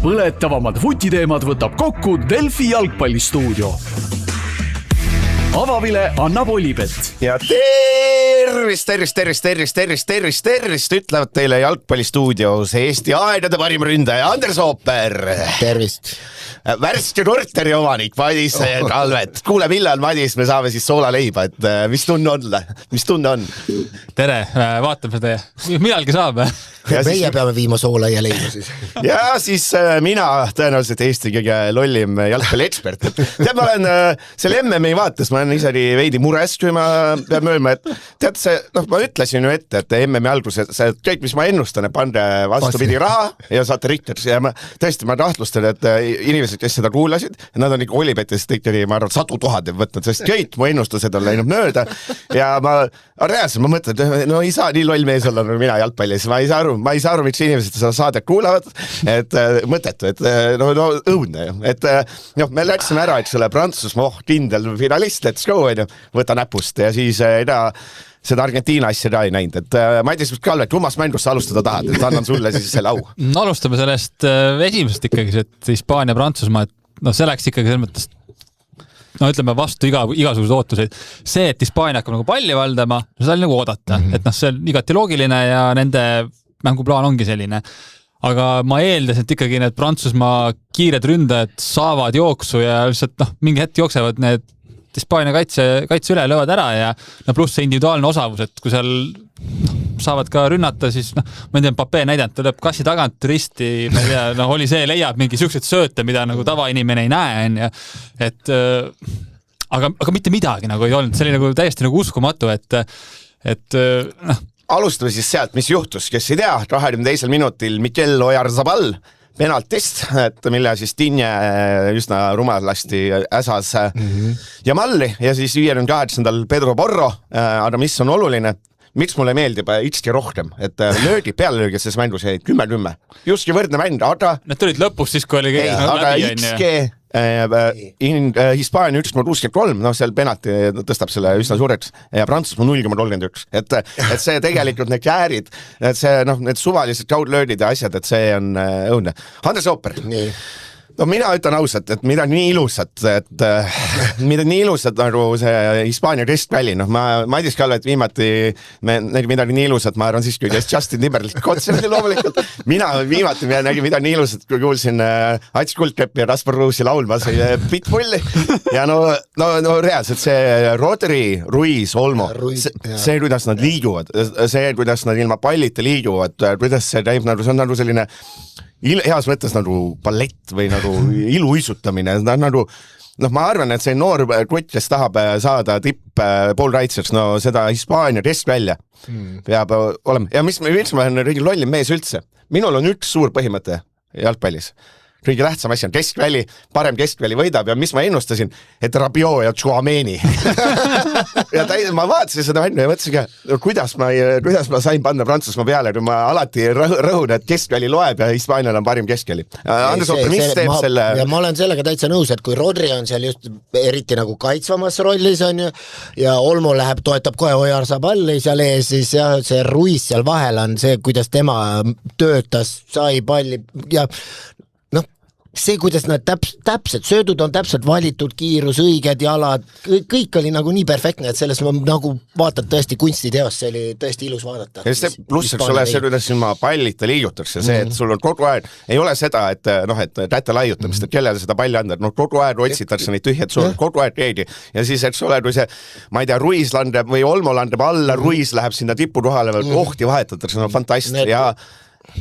põletavamad vutiteemad võtab kokku Delfi jalgpallistuudio. Avavile annab Olipet. Ja tervist, ütlevad teile jalgpallistuudios Eesti aedade parim ründaja Anders Ooper. Tervist. Värske korteri omanik Madis Kalvet. Kuule, millal Madis me saame siis soolaleiba, et mis tunne on? Tere, vaatame seda. Millalgi saab. Meie peame viima soola ja leiba siis. Ja siis mina tõenäoliselt Eesti kõige lollim jalgpalliekspert. Tead, ma olen selle MM-i vaates, ma olen ise veidi mures, kui ma pean möödma, et tead see, ma ütlesin ju ette, et MM-i alguses see kõik, mis ma ennustan, pande vastupidi raha ja saate ritters ja ma tahtlustan, et inimesed, kes seda kuulasid, nad on ikka Olipetist ikkagi, ma arvan, 100 000 võtnud, sest kõik mu ennustused on läinud mööda ja reaalselt ma mõtlen, et no ei saa nii loll mees olla nagu mina jalgpallis, ma ei saa aru, miks inimesed seda saadet kuulavad, et mõttetu, et no õudne, et me läksime ära, eks ole, Prantsusmaa, kindel finalist, let's go, võta näpust ja siis seda Argentiina asja ei näinud, et Madis Kalvet, kummast mängust sa alustada tahad, et annan sulle siis selle au. Alustame sellest esimesest ikkagi, et Hispaania-Prantsusmaa, et see läks ikkagi selles mõttes ütleme vastu igasugused ootuseid. See, et Hispaania hakkab nagu palli valdama, seda oli nagu oodata, et see on igati loogiline ja nende mänguplaan ongi selline. Aga ma eeldas, et ikkagi need Prantsusmaa kiired ründajad saavad jooksu ja lihtsalt mingi hetk jooksevad need Hispaania kaitse üle, löövad ära ja pluss see individuaalne osavus, et kui seal saavad ka rünnata, siis ma ei tea, Mbappé näidanud, ta lööb kassi tagant risti, ma ei tea, oli see, leiab mingi siukseid sööte, mida nagu tavainimene ei näe, et aga mitte midagi nagu ei olnud, see oli nagu täiesti nagu uskumatu, et alustame siis sealt, mis juhtus, kes ei tea, 22. minutil Mikel Oyarzabal penaltist, et mille siis Tinje üsna rumalasti äsas Jamalli ja siis 58. Pedro Porro, aga mis on oluline, miks mulle meeldib Itski rohkem, et pealelöögid selles mängus jäid 10-10. Justki võrdne mäng, aga need tulid lõpus siis, kui oli läbi. Aga Itski Hispaania 1,63, seal penalti tõstab selle üsna suureks ja Prantsusmaa 0,31. Et see tegelikult need käärid, et see, need suvalised kaudlöödid ja asjad, et see on õudne. Anders Ooper. Nii. No mina ütlen ausalt, et mida nii ilusat nagu see Hispaania keskväli, Madis Kalvet viimati nägi midagi nii ilusat, ma arvan siis, kui Justin Timberlake kontserdi loomulikult. Mina viimati nägi midagi nii ilusat, kui kuulsin Ats Kuldkepp ja Raspar Ruusi laulmas Pitbulli ja no reaalselt see Rodri, Ruiz, Olmo, see kuidas nad liiguvad, see kuidas nad ilma pallita liiguvad, kuidas see käib, see on nagu selline heas mõttes nagu ballett või nagu iluisutamine, nagu ma arvan, et see noor kutt, kes tahab saada tipp poolraitseks, seda Hispaania keskvälja peab olema. Ja mis ma olen kõige lollim mees üldse. Minul on üks suur põhimõte jalgpallis. Kõige tähtsam asi on keskväli, parem keskväli võidab ja mis ma ennustasin, et Rabiot ja Tchouameni. Ja ma vaatasin seda mängu ja mõtlesin, kuidas ma sain panna Prantsusmaa peale, kui ma alati rõhun, et keskväli loeb ja Hispaanial on parim keskväli. Anders Ooper, mis teeb selle? Ja ma olen sellega täitsa nõus, et kui Rodri on seal just eriti nagu kaitsvamas rollis on ja Olmo toetab kohe Oyarzaballi seal ees, siis see Ruiz seal vahel on see, kuidas tema töötas, sai palli ja see, kuidas nad täpselt, söödud on täpselt valitud, kiirus, õiged jalad, kõik oli nagu nii perfektne, et selles nagu vaatad tõesti kunstiteost, see oli tõesti ilus vaadata. Ja see pluss, eks ole, see, kuidas ilma pallita liigutakse, see, et sul on kogu aeg, ei ole seda, et täte laiutamist, et kellele seda palli anda, kogu aeg otsitakse neid tühjad sul, kogu aeg keegi. Ja siis, eks ole, kui see, ma ei tea, Ruiz landeb või Olmo landeb alla, Ruiz läheb sinna tipu kohale, kohti vahetatakse, fantastisk. Ja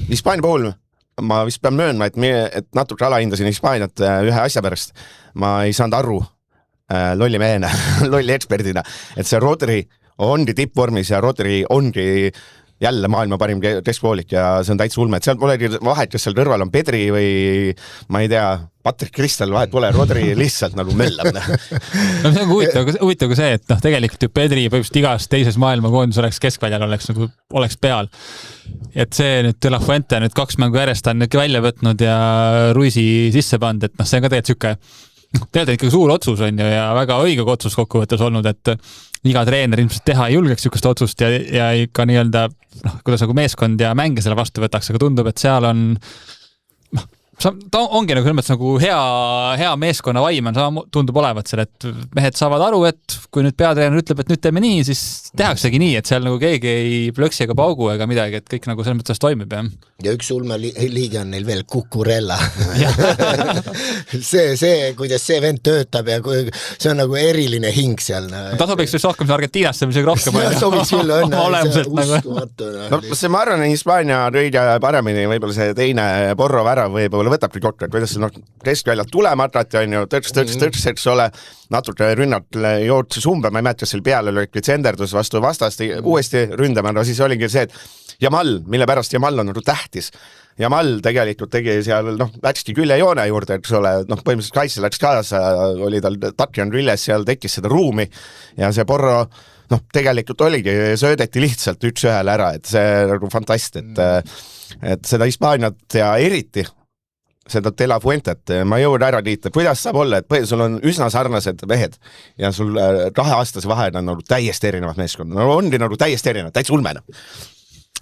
Hispaania puhul ma vist pean möönma, et natuke alahindasin Hispaaniat ühe asja pärast. Ma ei saanud aru lolli mehena, lolli eksperdina, et see Rodri ongi tippvormis ja Rodri ongi jälle maailma parim keskvoolik ja see on täitsa ulme, et seal pole vahet, kes seal kõrval on Pedri või ma ei tea, Patrick Kristal vahet pole, Rodri lihtsalt nagu möllab. No see on huvitav ka see, et tegelikult ju Pedri põhimõtteliselt igas teises maailmakoondus keskväljal oleks peal. Et see nüüd De La Fuente 2 mängu järjest on välja võtnud ja Ruisi sisse pannud, et see on ka tegelikult ikkagi suur otsus on ju ja väga õige otsus kokkuvõttes olnud, et iga treener ilmselt teha ei julgeks niisugust otsust ja ikka nii-öelda, kuidas nagu meeskond ja mänge selle vastu võtaks, aga tundub, et seal on ta ongi nagu nagu hea meeskonna vaim on, sama tundub olevat seal, et mehed saavad aru, et kui nüüd peatreener ütleb, et nüüd teeme nii, siis tehaksegi nii, et seal nagu keegi ei plöksi ega paugu ega midagi, et kõik nagu selles mõttes toimib. Ja üks ulme liige on neil veel Kukurella. see, kuidas see vend töötab ja see on nagu eriline hing seal. Ta sobiks just rohkem Argentiinasse, mis rohkem sobiks küll õnne. No, see ma arvan, Hispaania rõige paremini, võib-olla see teine Porro värav võib-olla võtabki kokku, et kuidas see keskväljalt tulema atrati on ju, tõrks, eks ole, natuke rünnat jootsis umbe, ma ei mäleta, seal peale lööki tsenderdus vastu vastast uuesti ründama, no siis oligi see, et Jamal, mille pärast Jamal on nagu tähtis. Jamal tegelikult tegi seal, läkski küljejoone juurde, eks ole, põhimõtteliselt kaitse läks kaasa, oli tal Tatjan Rilles, seal tekkis seda ruumi ja see Porro tegelikult oligi, söödeti lihtsalt 1-1 ära, et see nagu fantast, et seda Hispaaniat ja eriti seda De La Fuentet, ma jõuan ära liita, kuidas saab olla, et sul on üsna sarnased mehed ja sul 2 aastase vahel on nagu täiesti erinevad meeskond, ongi nagu täiesti erinevad, täitsa ulmena.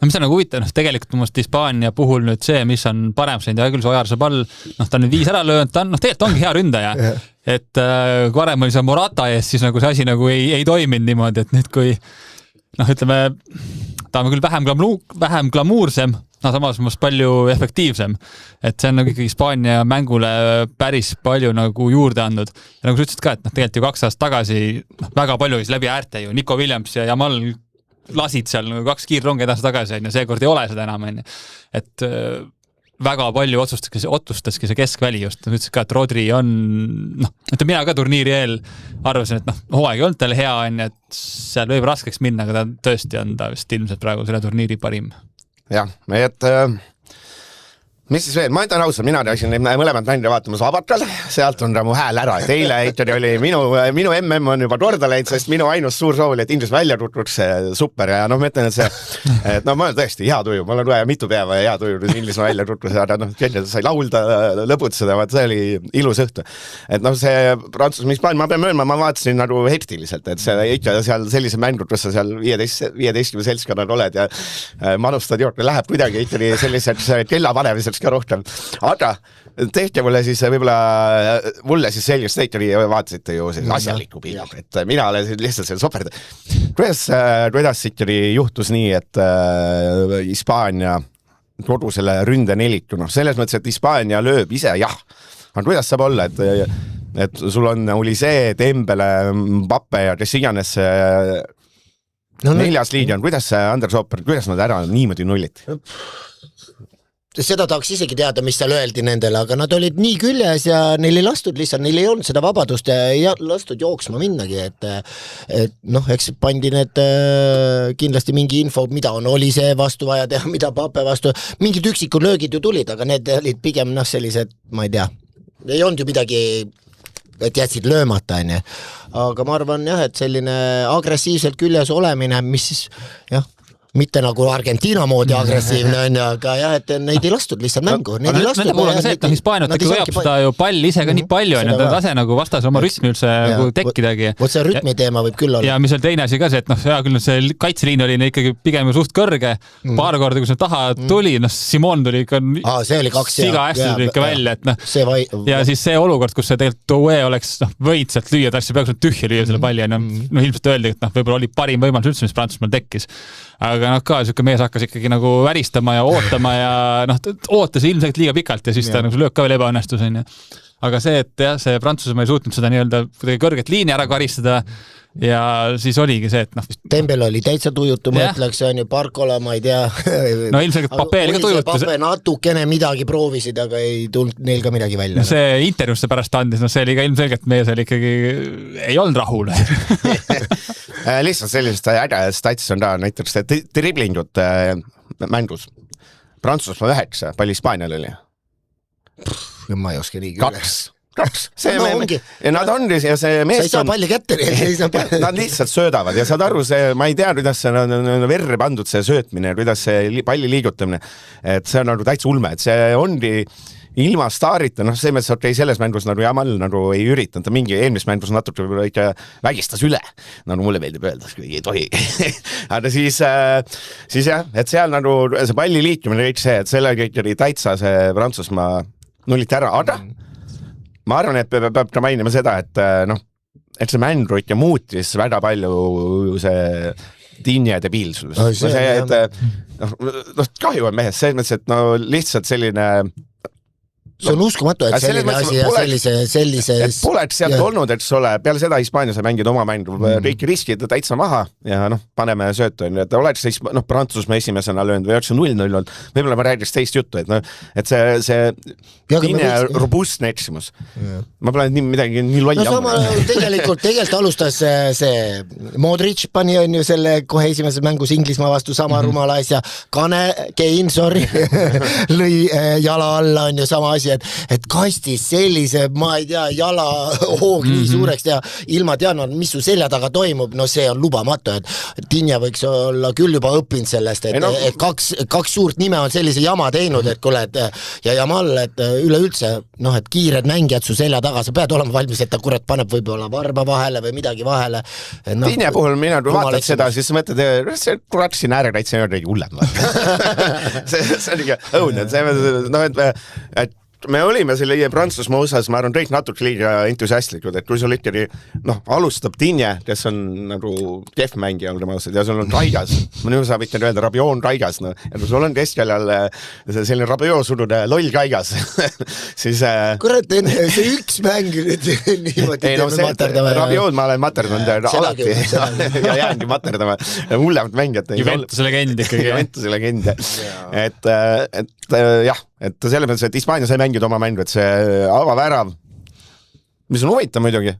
Mis on nagu huvitav, tegelikult must Hispaania puhul nüüd see, mis on parem sõind ja küll see Ojarse pall, ta on nüüd 5 ära löönud, ta on, tegelikult ongi hea ründaja, et kui varem oli see Morata ees, siis nagu see asi nagu ei toiminud niimoodi, et nüüd kui ütleme, ta on küll vähem glamuursem, samas palju efektiivsem, et see on nagu ikkagi Hispaania mängule päris palju nagu juurde andnud. Ja nagu sa ütlesid ka, et tegelikult ju 2 aastat tagasi väga palju oli läbi äärte ju, Nico Williams ja Jamal lasid seal nagu 2 kiirrongi edasi tagasi, ja seekord ei ole seda enam, et väga palju otsustaski see keskväli just, ütlesid ka, et Rodri on, mina ka turniiri eel arvasin, et hooaeg ei olnud talle hea, et seal võib raskeks minna, aga ta tõesti on ta vist ilmselt praegu selle turniiri parim. Jah, et mis siis veel, ma ütlen ausalt, mina läksin mõlemad mänge vaatamas Vabatal, sealt on mu hääl ära, et eile ikkagi oli minu MM on juba korda läinud, sest minu ainus suur soov oli, et Inglis välja tutruks super ja ma ütlen, et see, et ma olen tõesti hea tuju, ma olen vaja mitu päeva ja hea tuju, Inglis välja tutrus, aga sai laulda, lõbutseda, see oli ilus õhtu. Et see Prantsusmaa, Hispaania, ma pean möönma, ma vaatasin nagu hektiliselt, et see ikka seal sellise mängud, kus sa seal 15 seltskonnad oled ja manustad juurde, läheb kuidagi ikkagi selliseks kellapanemiseks ka rohkem. Aga tehke mulle siis selgeks, teikeri vaatasite ju asjaliku pilgu, et mina olen lihtsalt selle soperda. Kuidas ikkagi juhtus nii, et Hispaania kogu selle ründe neliku, selles mõttes, et Hispaania lööb ise, jah, aga kuidas saab olla, et sul on Olise, Dembele, Mbappe ja kes iganes 4. liigion, kuidas see Anders Hopper, kuidas nad ära niimoodi nullit? Seda tahaks isegi teada, mis seal öeldi nendele, aga nad olid nii küljes ja neil ei lastud lihtsalt, neil ei olnud seda vabadust ja ei lastud jooksma minnagi, et eks pandi need kindlasti mingi info, mida oli see vastu vaja teha, mida Pape vastu, mingid üksikud löögid ju tulid, aga need olid pigem sellised, ma ei tea, ei olnud ju midagi, et jätsid löömata, aga ma arvan jah, et selline agressiivselt küljes olemine, mis siis jah, mitte nagu Argentiina moodi agressiivne on, aga jah, et neid ei lastud lihtsalt mängu. Neid ei lastud. Mul on see, et Hispaaniat hoiab seda ju pall ise ka nii palju, ta lase nagu vastas oma rütmi üldse tekkidagi. Vot see rütmi teema võib küll olla. Ja mis on teine asi ka see, et hea küll, see kaitseliin oli ikkagi pigem ju suht kõrge, paar korda, kui see taha tuli, Simon tuli ikka see oli 2 siga hästi tuli ikka välja, et ja siis see olukord, kus see tegelikult Toue oleks võid sealt lüüa, ta peaks tühja lüüa selle palli, ilmselt öeldi, et võib-olla oli parim võimalus üldse, mis Prantsusmaal tekkis. Aga ka siuke mees hakkas ikkagi nagu väristama ja ootama ja ootas ilmselt liiga pikalt ja siis ta nagu löök ka veel ebaõnnestus. Aga see, et jah, see Prantsusmaa ei suutnud seda nii-öelda kõrget liini ära karistada ja siis oligi see, et Dembel oli täitsa tujutu, ma ütleks, on ju Barcola, ma ei tea. No ilmselt Pape oli ka tujutu. Pape natukene midagi proovisid, aga ei tulnud neil ka midagi välja. See intervjuusse pärast andis, see oli ka ilmselgelt meie seal ikkagi ei olnud rahul. Lihtsalt sellisest ägedast stats on ta näiteks driblingut mängus. Prantsusmaa 9, palju Hispaanial oli? Ma ei oska nii küll. 2. Ja nad on ja see mees sa ei saa palli kätte. Nad lihtsalt söödavad ja saad aru, ma ei tea, kuidas see on verre pandud see söötmine, kuidas see palli liigutamine, et see on nagu täitsa ulme, et see ongi ilma staarita, see mõttes, et selles mängus nagu Jamal nagu ei üritanud, ta mingi eelmis mängus natuke ikka vägistas üle, nagu mulle meeldib öelda, kui ei tohi. Aga siis jah, et seal nagu see palli liikumine kõik see, et sellega ikka oli täitsa see Prantsusmaa nulliti ära, aga ma arvan, et peab ka mainima seda, et et see Mandroid ja muutis väga palju see Dinje debiilsus. Kahju on mehest, selles mõttes, et lihtsalt selline see on uskumatu, et selline asi ja sellise et poleks sealt olnud, et ole, peale seda Hispaania sai mängida oma mängu, riiki riskida täitsa maha ja paneme söötu, et oleks Prantsusmaa esimesena löönud või 9-0, võib-olla ma räägiks teist juttu, et see Dinje robustne eksimus. Ma pole midagi nii lolli sama tegelikult alustas see Modric pani on ju selle kohe esimeses mängus Inglismaa vastu sama rumala asja, Kane, sorry, lõi jala alla on ju sama asi, et kastis sellise, ma ei tea, jala hoog nii suureks ja ilma teadma, mis su selja taga toimub, see on lubamatu, et Dinje võiks olla küll juba õppinud sellest, et kaks suurt nime on sellise jama teinud, et kuule, ja Jamal, et üleüldse, et kiired mängijad su selja taga, sa pead olema valmis, et ta kurat paneb võib-olla varba vahele või midagi vahele. Dinje puhul mina, kui vaatad seda, siis sa mõtled, see kurat siin äärekaitse ei ole hullem. see on ikka õudne, et me olime selle Prantsusmaa osas, ma arvan, kõik natuke liiga entusiastlikud, et kui sul ikkagi alustab Dinje, kes on nagu kehv mängija, ja sul on Raigas, ma nüüd saab ikka öelda, Rabiot on Raigas, ja kui sul on keskeljal selline Rabiot surude loll Raigas, siis kurat, see üks mäng nüüd niimoodi materdama. Rabiot ma olen materdanud alati ja jäängi materdama hullemat mängijat. Juventuse legend ikkagi. Juventuse legend, et jah, et selles mõttes, et Hispaania sai mängida oma mängu, et see avavärav, mis on huvitav muidugi,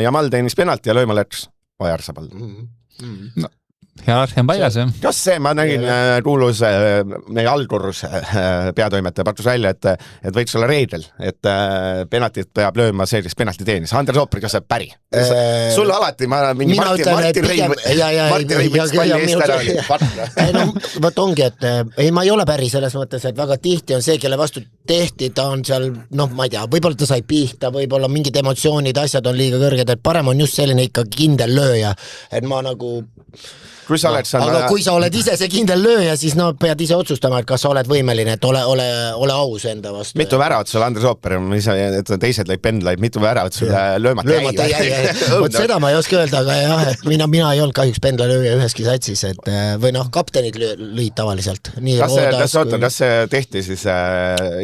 Jamal teenis penalti ja lööma läks Ojarzabal. Hierarhia on paigas, jah. Kas see, ma nägin kuulus meie allkorrus peatoimetaja pakkus välja, et võiks olla reedel, et penaltit peab lööma see, kes penalti teenis. Anders Oopri, kas see päri? Sul alati mingi Martin Reim võiks palli eest ära. Võt ongi, et ma ei ole päri selles mõttes, et väga tihti on see, kelle vastu tehti, ta on seal, ma ei tea, võib-olla ta sai pihta, võib-olla mingid emotsioonid, asjad on liiga kõrged, et parem on just selline ikka kindel lööja, et ma nagu aga kui sa oled ise see kindel lööja, siis pead ise otsustama, et kas sa oled võimeline, et ole aus enda vastu. Mitu väravat sul Anders Ooper, et teised lõid pendlaid, mitu väravat sulle löömata jäi. Võt seda ma ei oska öelda, aga jah, et mina ei olnud kahjuks pendlalööja üheski satsis, et või kaptenid lõid tavaliselt. Kas see tehti siis,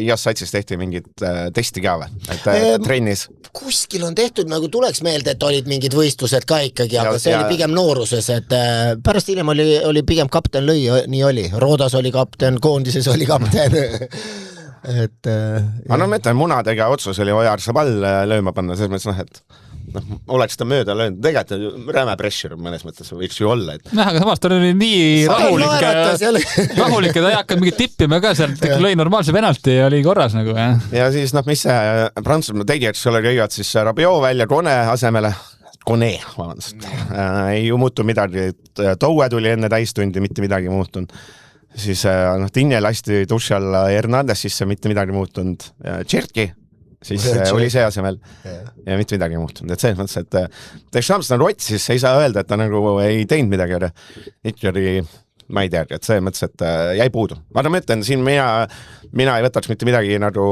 igas satsis tehti mingit testi ka või? Et trennis? Kuskil on tehtud, nagu tuleks meelde, et olid mingid võistlused ka ikkagi, aga see oli pigem nooruses, et pärast hiljem oli pigem kapten lõi, nii oli. Roodas oli kapten, koondises oli kapten. et ma mõtlen, munadega otsus oli Ojarzabal lööma panna, selles mõttes, et oleks ta mööda löönud, tegelikult räme pressure mõnes mõttes võiks ju olla. Aga samas ta oli nii rahulik, et ta ei hakanud mingit tippima ka sealt, lõi normaalse penalti ja oli korras nagu. Ja siis mis see Prantsusmaa tegi, et sul oli kõigepealt siis Rabiot välja Kone asemele. Kone, vabandust. Ei ju muutu midagi, Toue tuli enne täistundi, mitte midagi muutunud. Siis Dinje lasti duši alla Hernandez sisse, mitte midagi muutunud. Tšertki, siis oli see asemel ja mitte midagi muutunud. Et selles mõttes, et Deschamps otsis, ei saa öelda, et ta nagu ei teinud midagi. Ikkagi, ma ei tea, et selles mõttes, et jäi puudu. Ma mõtlen, siin mina ei võtaks mitte midagi nagu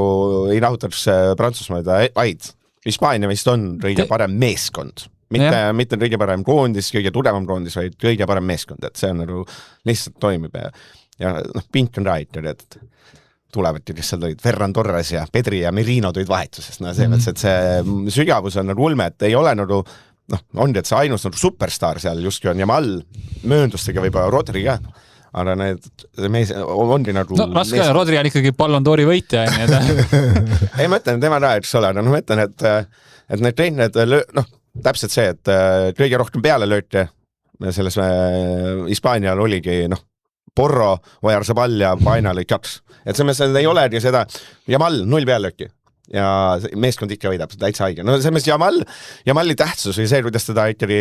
ei nahutaks Prantsusmaad, vaid Hispaania vist on kõige parem meeskond. Mitte kõige parem koondis, kõige tugevam koondis, vaid kõige parem meeskond, et see on nagu lihtsalt toimib ja pink on right, et tulevad, kes seal tulid, Ferran Torres ja Pedri ja Merino tulid vahetusest, see mõttes, et see sügavus on nagu ulme, et ei ole nagu ongi, et see ainus nagu superstar seal justkui on Jamal, mööndustega võib-olla Rodri ka, aga need mees ongi nagu raske, Rodri on ikkagi Ballon d'Ori võitja ei mõtlen, tema ka, eks ole, aga mõtlen, et need treened, täpselt see, et kõige rohkem peale lööti selles Hispaanial oligi Porro, Ojarzabal ja Vaina lõi 2. Et see mõttes ei olegi seda Jamal 0 pealööki ja meeskond ikka võidab, täitsa haige. No see mõttes Jamali tähtsus või see, kuidas teda ikkagi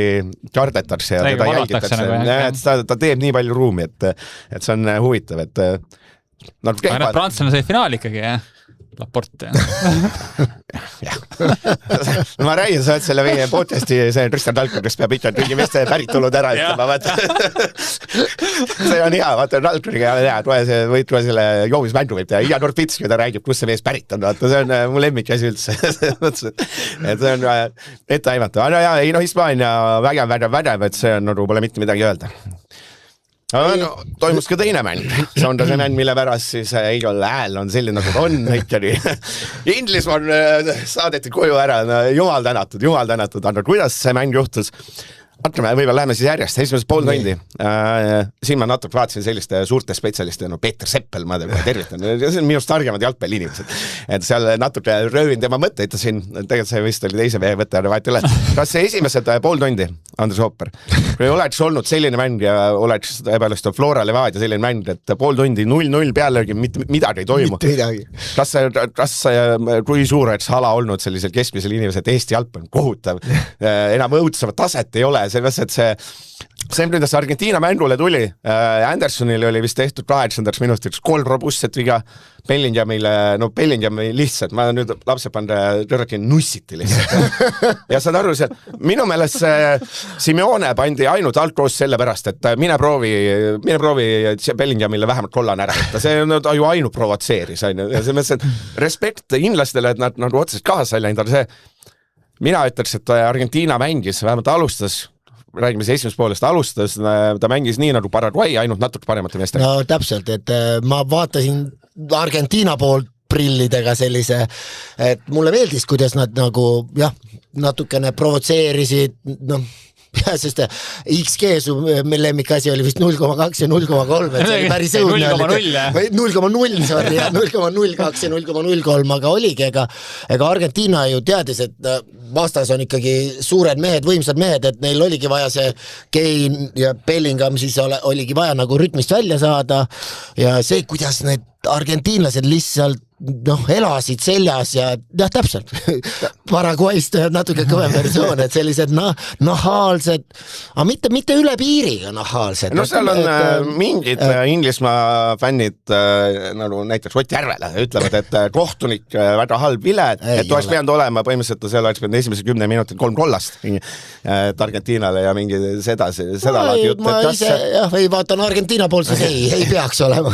kardetakse ja teda jälgitakse. Ta teeb nii palju ruumi, et see on huvitav, et prantslane sai finaal ikkagi, jah? Laporte. Ma räägin, sa oled selle meie podcasti, see Kristjan Talkur, kes peab ikka trügimeste päritolud ära ütlema, vaata. See on hea, vaata, Talkuriga hea, võid kohe selle joomismändu võib teha, Iga Norpitski, ta räägib, kus see mees pärit on, vaata, see on mu lemmik asi üldse. Et see on etteaimatu. No ja, ei no Hispaania vägev, et see on nagu pole mitte midagi öelda. No, toimus ka teine mäng, see on see mäng, mille pärast siis Igor hääl on selline nagu on ikkagi. Inglismaa on saadeti koju ära, jumal tänatud, aga kuidas see mäng juhtus? Hakkame, võib-olla läheme siis järjest, esimesed pool tundi. Siin ma natuke vaatasin selliste suurte spetsialiste, no Peeter Seppel, ma tervitan, see on minust targemad jalgpalliinimesed. Et seal natuke röövin tema mõtteid siin, tegelikult see vist oli teise mehe mõte, aga vahet üle. Kas see esimesed pool tundi, Andres Hooper, kui oleks olnud selline mäng ja oleks ebalust Flora Levadia selline mäng, et pool tundi 0-0 pealegi midagi ei toimu. Kas kui suur oleks hala olnud sellisel keskmisel inimesel, et Eesti jalgpall on kohutav, enam õudsavat taset ei ole, sellepärast, et see, kuidas Argentiina mängule tuli, Andersonil oli vist tehtud 8. minutiks 3 robustset viga, Bellinghami lihtsalt, ma nüüd lapse tõrrakin nussiti lihtsalt. Ja saad aru, minu meelest Simeone pandi ainult alkoos selle pärast, et mine proovi Bellinghamile vähemalt kollan ära, et see ta ju ainult provotseeris. Ja see mõttes, et respekt inlastele, et nad nagu otseselt kaasa ei läinud, aga mina ütleks, et Argentiina mängis, vähemalt alustas, räägime see esimest poolest, alustas, ta mängis nii nagu Paraguay, ainult natuke paremate meestega. No täpselt, et ma vaatasin Argentiina poolt prillidega sellise, et mulle meeldis, kuidas nad nagu natukene provotseerisid, ja sest XG su lemmikasi oli vist 0,2 ja 0,3, et see oli päris õudne. 0,0, sorry, 0,02 ja 0,03, aga oligi, ega Argentiina ju teadis, et vastas on ikkagi suured mehed, võimsad mehed, et neil oligi vaja see Kane ja Bellingham, siis oligi vaja nagu rütmist välja saada ja see, kuidas need argentiinlased lihtsalt elasid seljas ja täpselt Paraguayst natuke kõvem versioon, et sellised nahaalsed, aga mitte üle piiriga nahaalsed. No seal on mingid Inglismaa fännid, nagu näiteks Ott Järvele, ütlevad, et kohtunik väga halb vile, et oleks pidanud olema, põhimõtteliselt seal oleks pidanud esimese 10 minutit 3 kollast Argentiinale ja mingi seda laadi jutt. Ma ise, ei vaatan Argentiina pool, siis ei peaks olema.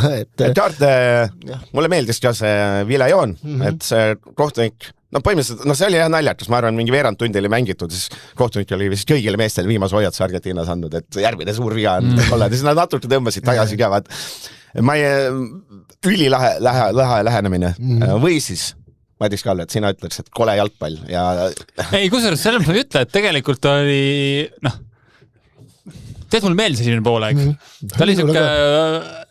Mulle meeldis ka see vilejoon, et see kohtunik, põhimõtteliselt, see oli naljakas, ma arvan, mingi veerand tundi oli mängitud, siis kohtunik oli vist kõigile meestele viimase hoiatuse Argentiinas andnud, et järgmine suur viga on kollad, ja siis nad natuke tõmbasid tagasi ka, ma ei, ülilahe lähenemine, või siis Madis Kalle, et sina ütleks, et kole jalgpall ja... Ei, kusjuures selles ma ei ütle, et tegelikult oli, teed mul meeldis esimene poolaeg. Ta oli siuke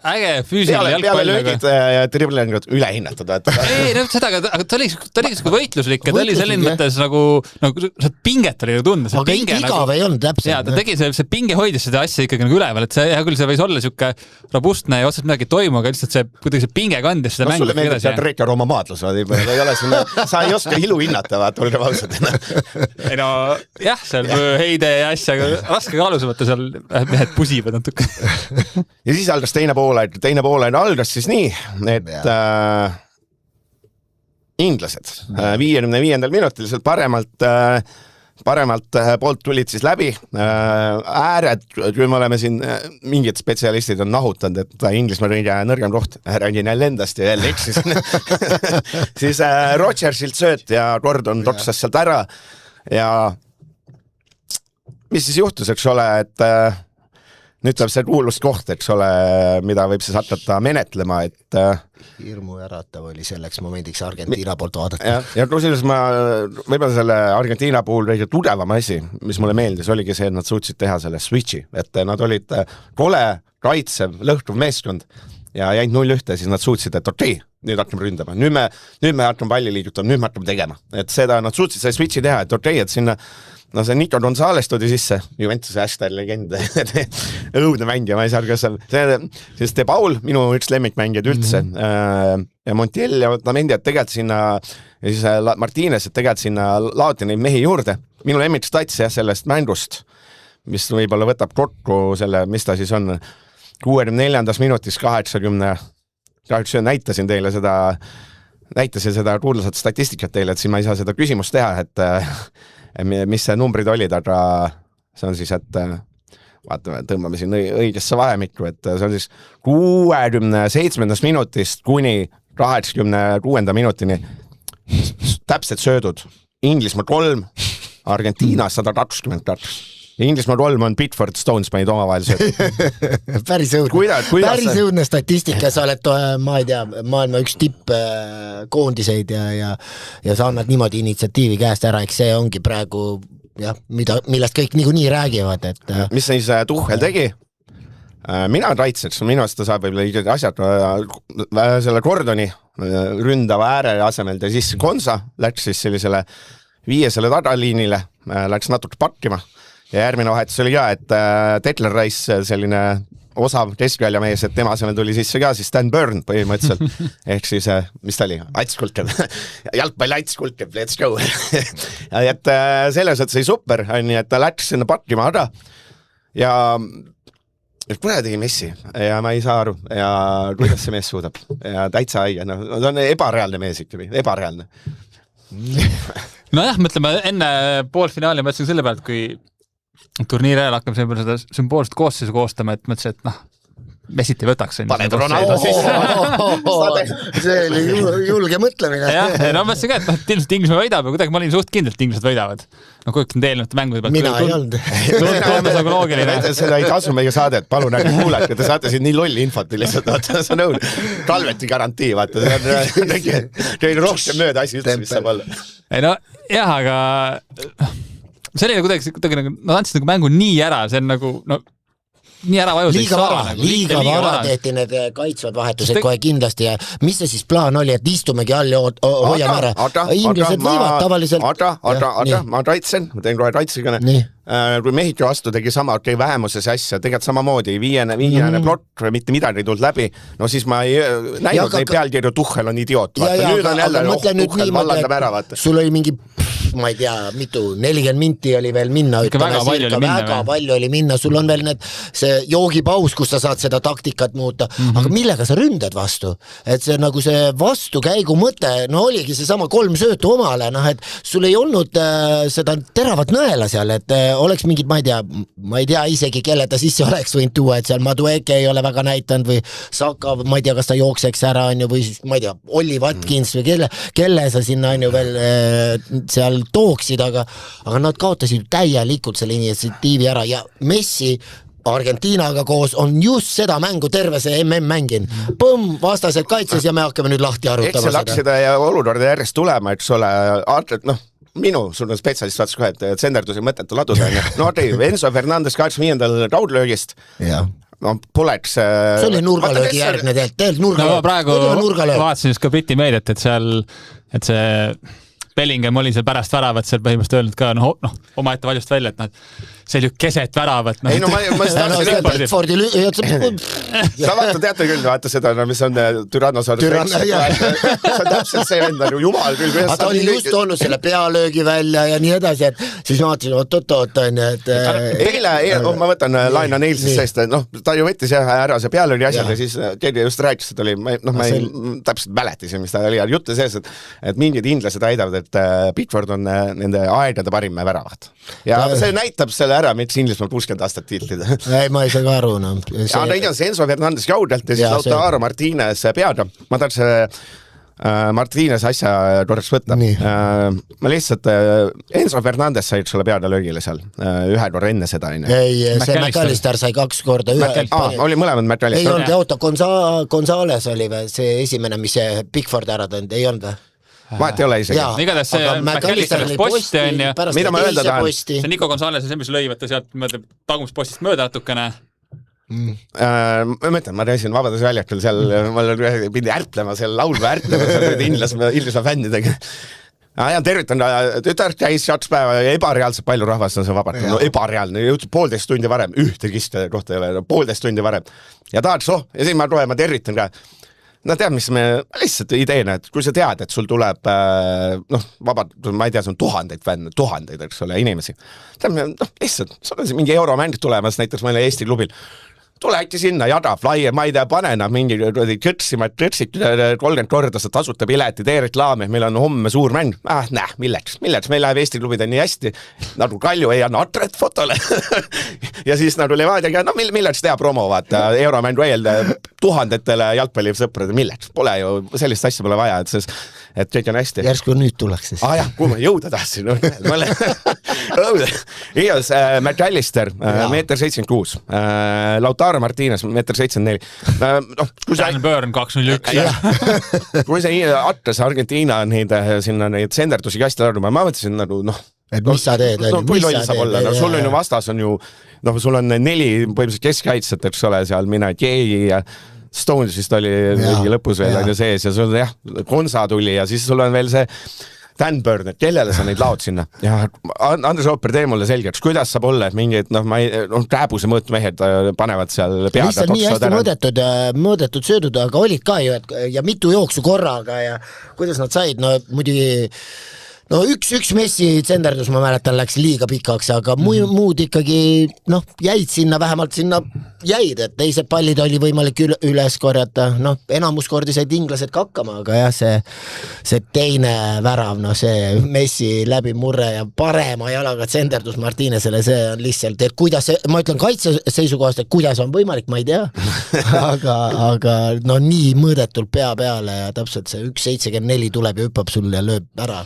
äge füüsiline jalgpall. Peale löögid ja driblingud ülehinnatud. Ei, seda, aga ta oli siuke võitluslik ja ta oli selline mõttes nagu see pinget oli tunda. Aga igav ei olnud täpselt. Ja ta tegi see pinge hoidis seda asja ikkagi nagu üleval, et hea küll, see võis olla siuke robustne ja otsest midagi toimu, aga lihtsalt see kuidagi see pinge kandis seda mängu. Sulle meeldib see Reeka Rooma maadlus, sa ei oska ilu hinnata, vaata, olge vausad. Ei no jah, seal heide ja asja, raske kaalus võtta seal mehed pusivad natuke. Ja siis algas teine poolaeg algas siis nii, et inglased 55. minutil seal paremalt poolt tulid siis läbi. Ääred, kui me oleme siin, mingid spetsialistid on nahutanud, et Inglismaa kõige nõrgem koht, räägin jälle endast ja jälle eksis. Siis Rodgersilt sööt ja Gordon toksas sealt ära ja mis siis juhtus, eks ole, et nüüd tuleb see kuulus koht, eks ole, mida võib siis hakata menetlema, et hirmu äratav oli selleks momendiks Argentiina poolt vaadata. Ja kusjuures ma võib-olla selle Argentiina puhul kõige tugevam asi, mis mulle meeldis, oligi see, et nad suutsid teha selle switchi, et nad olid kole, kaitsev, lõhtuv meeskond ja jäid 0-1, siis nad suutsid, et okei, nüüd hakkame ründama, nüüd me hakkame palli liigutama, nüüd me hakkame tegema, et seda nad suutsid selle switchi teha, et okei, et sinna see Nico Gonzalez tuli sisse, Juventuse hästi legend, õudne mängija, ma ei saa aru, kas siis De Paul, minu üks lemmikmängijad üldse, ja Montiel ja Otamendi, et tegelikult sinna, ja siis Martínez, et tegelikult sinna laoti neid mehi juurde. Minu lemmik stats sellest mängust, mis võib-olla võtab kokku selle, mis ta siis on, 64. minutis 80, näitasin teile seda näitasin seda kuulsat statistikat teile, et siin ma ei saa seda küsimust teha, et mis see numbrid olid, aga see on siis, et vaatame, tõmbame siin õigesse vahemikku, et see on siis 67. minutist kuni 86. minutini täpselt söödud. Inglismaa 3, Argentiina 122. Ja Inglismaa 3 on Pitford Stones meid omavahel söödud. Päris õudne statistika, sa oled, ma ei tea, maailma üks tippkoondiseid ja sa annad niimoodi initsiatiivi käest ära, eks see ongi praegu jah, millest kõik niikuinii räägivad, et mis siis Tuchel tegi? Mina raitseks, minu arust ta saab võib-olla asjad selle Gordoni ründava ääre asemel ja siis Konsa läks siis sellisele 5 tagaliinile, läks natuke pakkima ja järgmine vahetus oli ka, et Declan Rice selline osav keskväljamees, et tema asemel tuli sisse ka siis Dan Burn põhimõtteliselt, ehk siis, mis ta oli, Ats Kulkev, jalgpall Ats Kulkev, let's go. Et selles mõttes oli super, nii et ta läks sinna pakkima aga ja kuna tegi Messi ja ma ei saa aru ja kuidas see mees suudab ja täitsa haige, no ta on ebareaalne mees ikkagi, ebareaalne. Nojah, mõtleme enne poolfinaali mõtlesin selle pealt, kui turniiri ajal hakkame selle peale seda sümboolset koosseisu koostama, et mõtlesin, et Messit ei võtaks. Paned Ronaldo sisse. See oli julge mõtlemine. Jah, no mõtlesin ka, et ilmselt Inglismaa võidab ja kuidagi ma olin suht kindlalt Inglised võidavad. No kujutan teelnevate mängude pealt. Mina ei olnud. Tundus nagu loogiline. Seda ei tasu meie saadet, palun ärge kuulake, te saate siin nii lolli infot lihtsalt, vaata, see on õud. Kalveti garantii, vaata, see on rohkem mööda asi üldse, mis saab olla. Ei no, jah, aga see oli kuidagi nagu, nad andsid nagu mängu nii ära, see on nagu, no nii ära vajus liiga vara tehti need kaitsvad vahetused kohe kindlasti ja mis see siis plaan oli, et istumegi all ja hoiame ära. Inglased võivad tavaliselt. Ma kaitsen, ma teen kohe kaitsekõne. Kui Mehhiko vastu tegi sama vähemuses asja, tegelikult samamoodi viiene plokk, mitte midagi ei tulnud läbi, no siis ma ei näinud neid pealkirju, Tuchel on idioot. Nüüd on jälle, Tuchel vallandab ära. Sul oli mingi, ma ei tea, mitu, 40 minti oli veel minna. Väga palju oli minna, sul on veel see joogipaus, kus sa saad seda taktikat muuta, aga millega sa ründad vastu? Et see nagu see vastukäigu mõte, no oligi see sama 3 söötu omale, et sul ei olnud seda teravat nõela seal, et oleks mingid, ma ei tea isegi, kelle ta sisse oleks võinud tuua, et seal Madueke ei ole väga näitanud või Saka, ma ei tea, kas ta jookseks ära või siis, ma ei tea, Olli Watkins või kelle sa sinna veel seal tooksid, aga nad kaotasid täielikult selle initsiatiivi ära ja Messi Argentiinaga koos on just seda mängu terve see MM mängin. Põmm, vastased kaitses ja me hakkame nüüd lahti arutama seda. Eks see laksida ja olukorda järjest tulema, eks ole, minu sul spetsialist vaatas kohe, et senderdusi mõtetu laduda. No Enzo Fernandes 85. kaudlöögist. No poleks... See oli nurgalöögi järgne teelt nurgalöögi. No praegu vaatasin just ka Briti meediat, et see Bellingham oli seal pärast väravat seal põhimõtteliselt öelnud ka, omaette valjust välja, et see oli ju keset väravat. Ei no ma sa vaata teate küll, vaata seda, mis on Tyrannosaurus. See on täpselt see vend, jumal küll. Aga ta oli just olnud selle pealöögi välja ja nii edasi, et siis ma vaatasin, oot, eile, ma võtan Laina Neilsist seest, ta ju võttis ära see pealöögi asjad ja siis keegi just rääkis, et oli, ma ei täpselt mäletisin, mis ta oli, jutt sees, et mingid inglased väidavad, et Pickford on nende aegade parim väravat. Ja see näitab selle ära, miks Inglismaal 60 aastat tiitlida. Ei, ma ei saa ka aru. Ja neid on see Enzo Fernandes jaudelt ja siis Lautaro Martínez peaga. Ma tahaks Martínez asja korraks võtta. Ma lihtsalt, Enzo Fernandes sai sulle peada löögile seal, ühe korra enne seda. Ei, see McAllister sai 2 korda. Oli mõlemad McAllister. Ei olnud, Gonzales oli see esimene, mis Pickford ära tõnd, ei olnud või? Vaat ei ole isegi. Igatahes see McAllister posti on ja mida ma öelda tahan? See Nico Gonzales on see, mis lõi võtta sealt tagumist postist mööda natukene. Ma mõtlen, ma reisin Vabaduse väljakul seal, ma pidi ärplema seal laulva ärplema seal Inglismaa fännidega. Ja tervitan, tütar käis 2 päeva ja ebareaalselt palju rahvast on see vabalt. No ebareaalne, jõudsid 1,5 tundi varem, ühte kiste kohta ei ole, 1,5 tundi varem. Ja tahaks, ja siis ma tervitan ka. No tead, mis me lihtsalt ideena, et kui sa tead, et sul tuleb, vabalt, ma ei tea, see on tuhandeid, eks ole, inimesi. Lihtsalt, sul on mingi euromäng tulemas näiteks mõne Eesti klubil. tule äkki sinna, jada, flyer, ma ei tea, pane nad mingi kõrtsima, 30 korda sa tasuta pileti, tee reklaami, meil on homme suur mäng. Milleks, meil läheb Eesti klubid nii hästi, nagu Kalju ei anna atret fotole. Ja siis nagu Levadiaga, no milleks teha promo, vaata, Euromängu öelda tuhandetele jalgpallisõprade, milleks, pole ju, sellist asja pole vaja, et kõik on hästi. Järsku nüüd tuleks siis. Jah, kui ma jõuda tahtsin. Igas McAllister, 1,76 m, Lautaro Martínez, 1,74 m. Dan Burn, 2,01. Kui see attas Argentiina sinna neid senderdusi kasti arvama, ma mõtlesin nagu, et mis sa teed? Kui loll saab olla, sul on ju vastas on ju, sul on 4 põhimõtteliselt keskkaitset, eks ole, seal mina, Jay ja Stones vist oli mingi lõpus veel on ju sees ja sul Konsa tuli ja siis sul on veel see Dan Burn, et kellele sa neid laod sinna ja Andres Ooper tee mulle selgeks, kuidas saab olla, et mingid kääbuse mõõtmehed panevad seal pead lihtsalt nii hästi mõõdetud söödud, aga olid ka ju ja mitu jooksu korraga ja kuidas nad said, muidugi üks Messi tsenderdus, ma mäletan, läks liiga pikaks, aga muud ikkagi jäid sinna, vähemalt sinna jäid, et teised pallid oli võimalik üles korjata, enamus kordi said inglased kakkama, aga jah, see teine värav, see Messi läbimurre ja parema jalaga tsenderdus Martínezele, see on lihtsalt, et kuidas, ma ütlen kaitse seisukohast, et kuidas on võimalik, ma ei tea, aga nii mõõdetult pea peale ja täpselt see 1,74 tuleb ja hüppab sul ja lööb ära.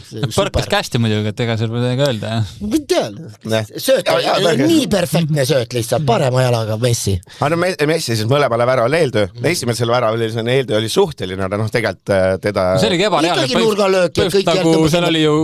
Põrkas kästi muidugi, et ega seal pole midagi öelda, jah? Ma tean, sööt, nii perfektne sööt lihtsalt, parema jalaga Messi. Aga Messi siis mõlemale väravale eeltöö. Esimesel väravale eeltöö oli suhteline, aga tegelikult teda... See oligi ebareaalne. Ikkagi nurgalöök ja kõik nagu seal oli ju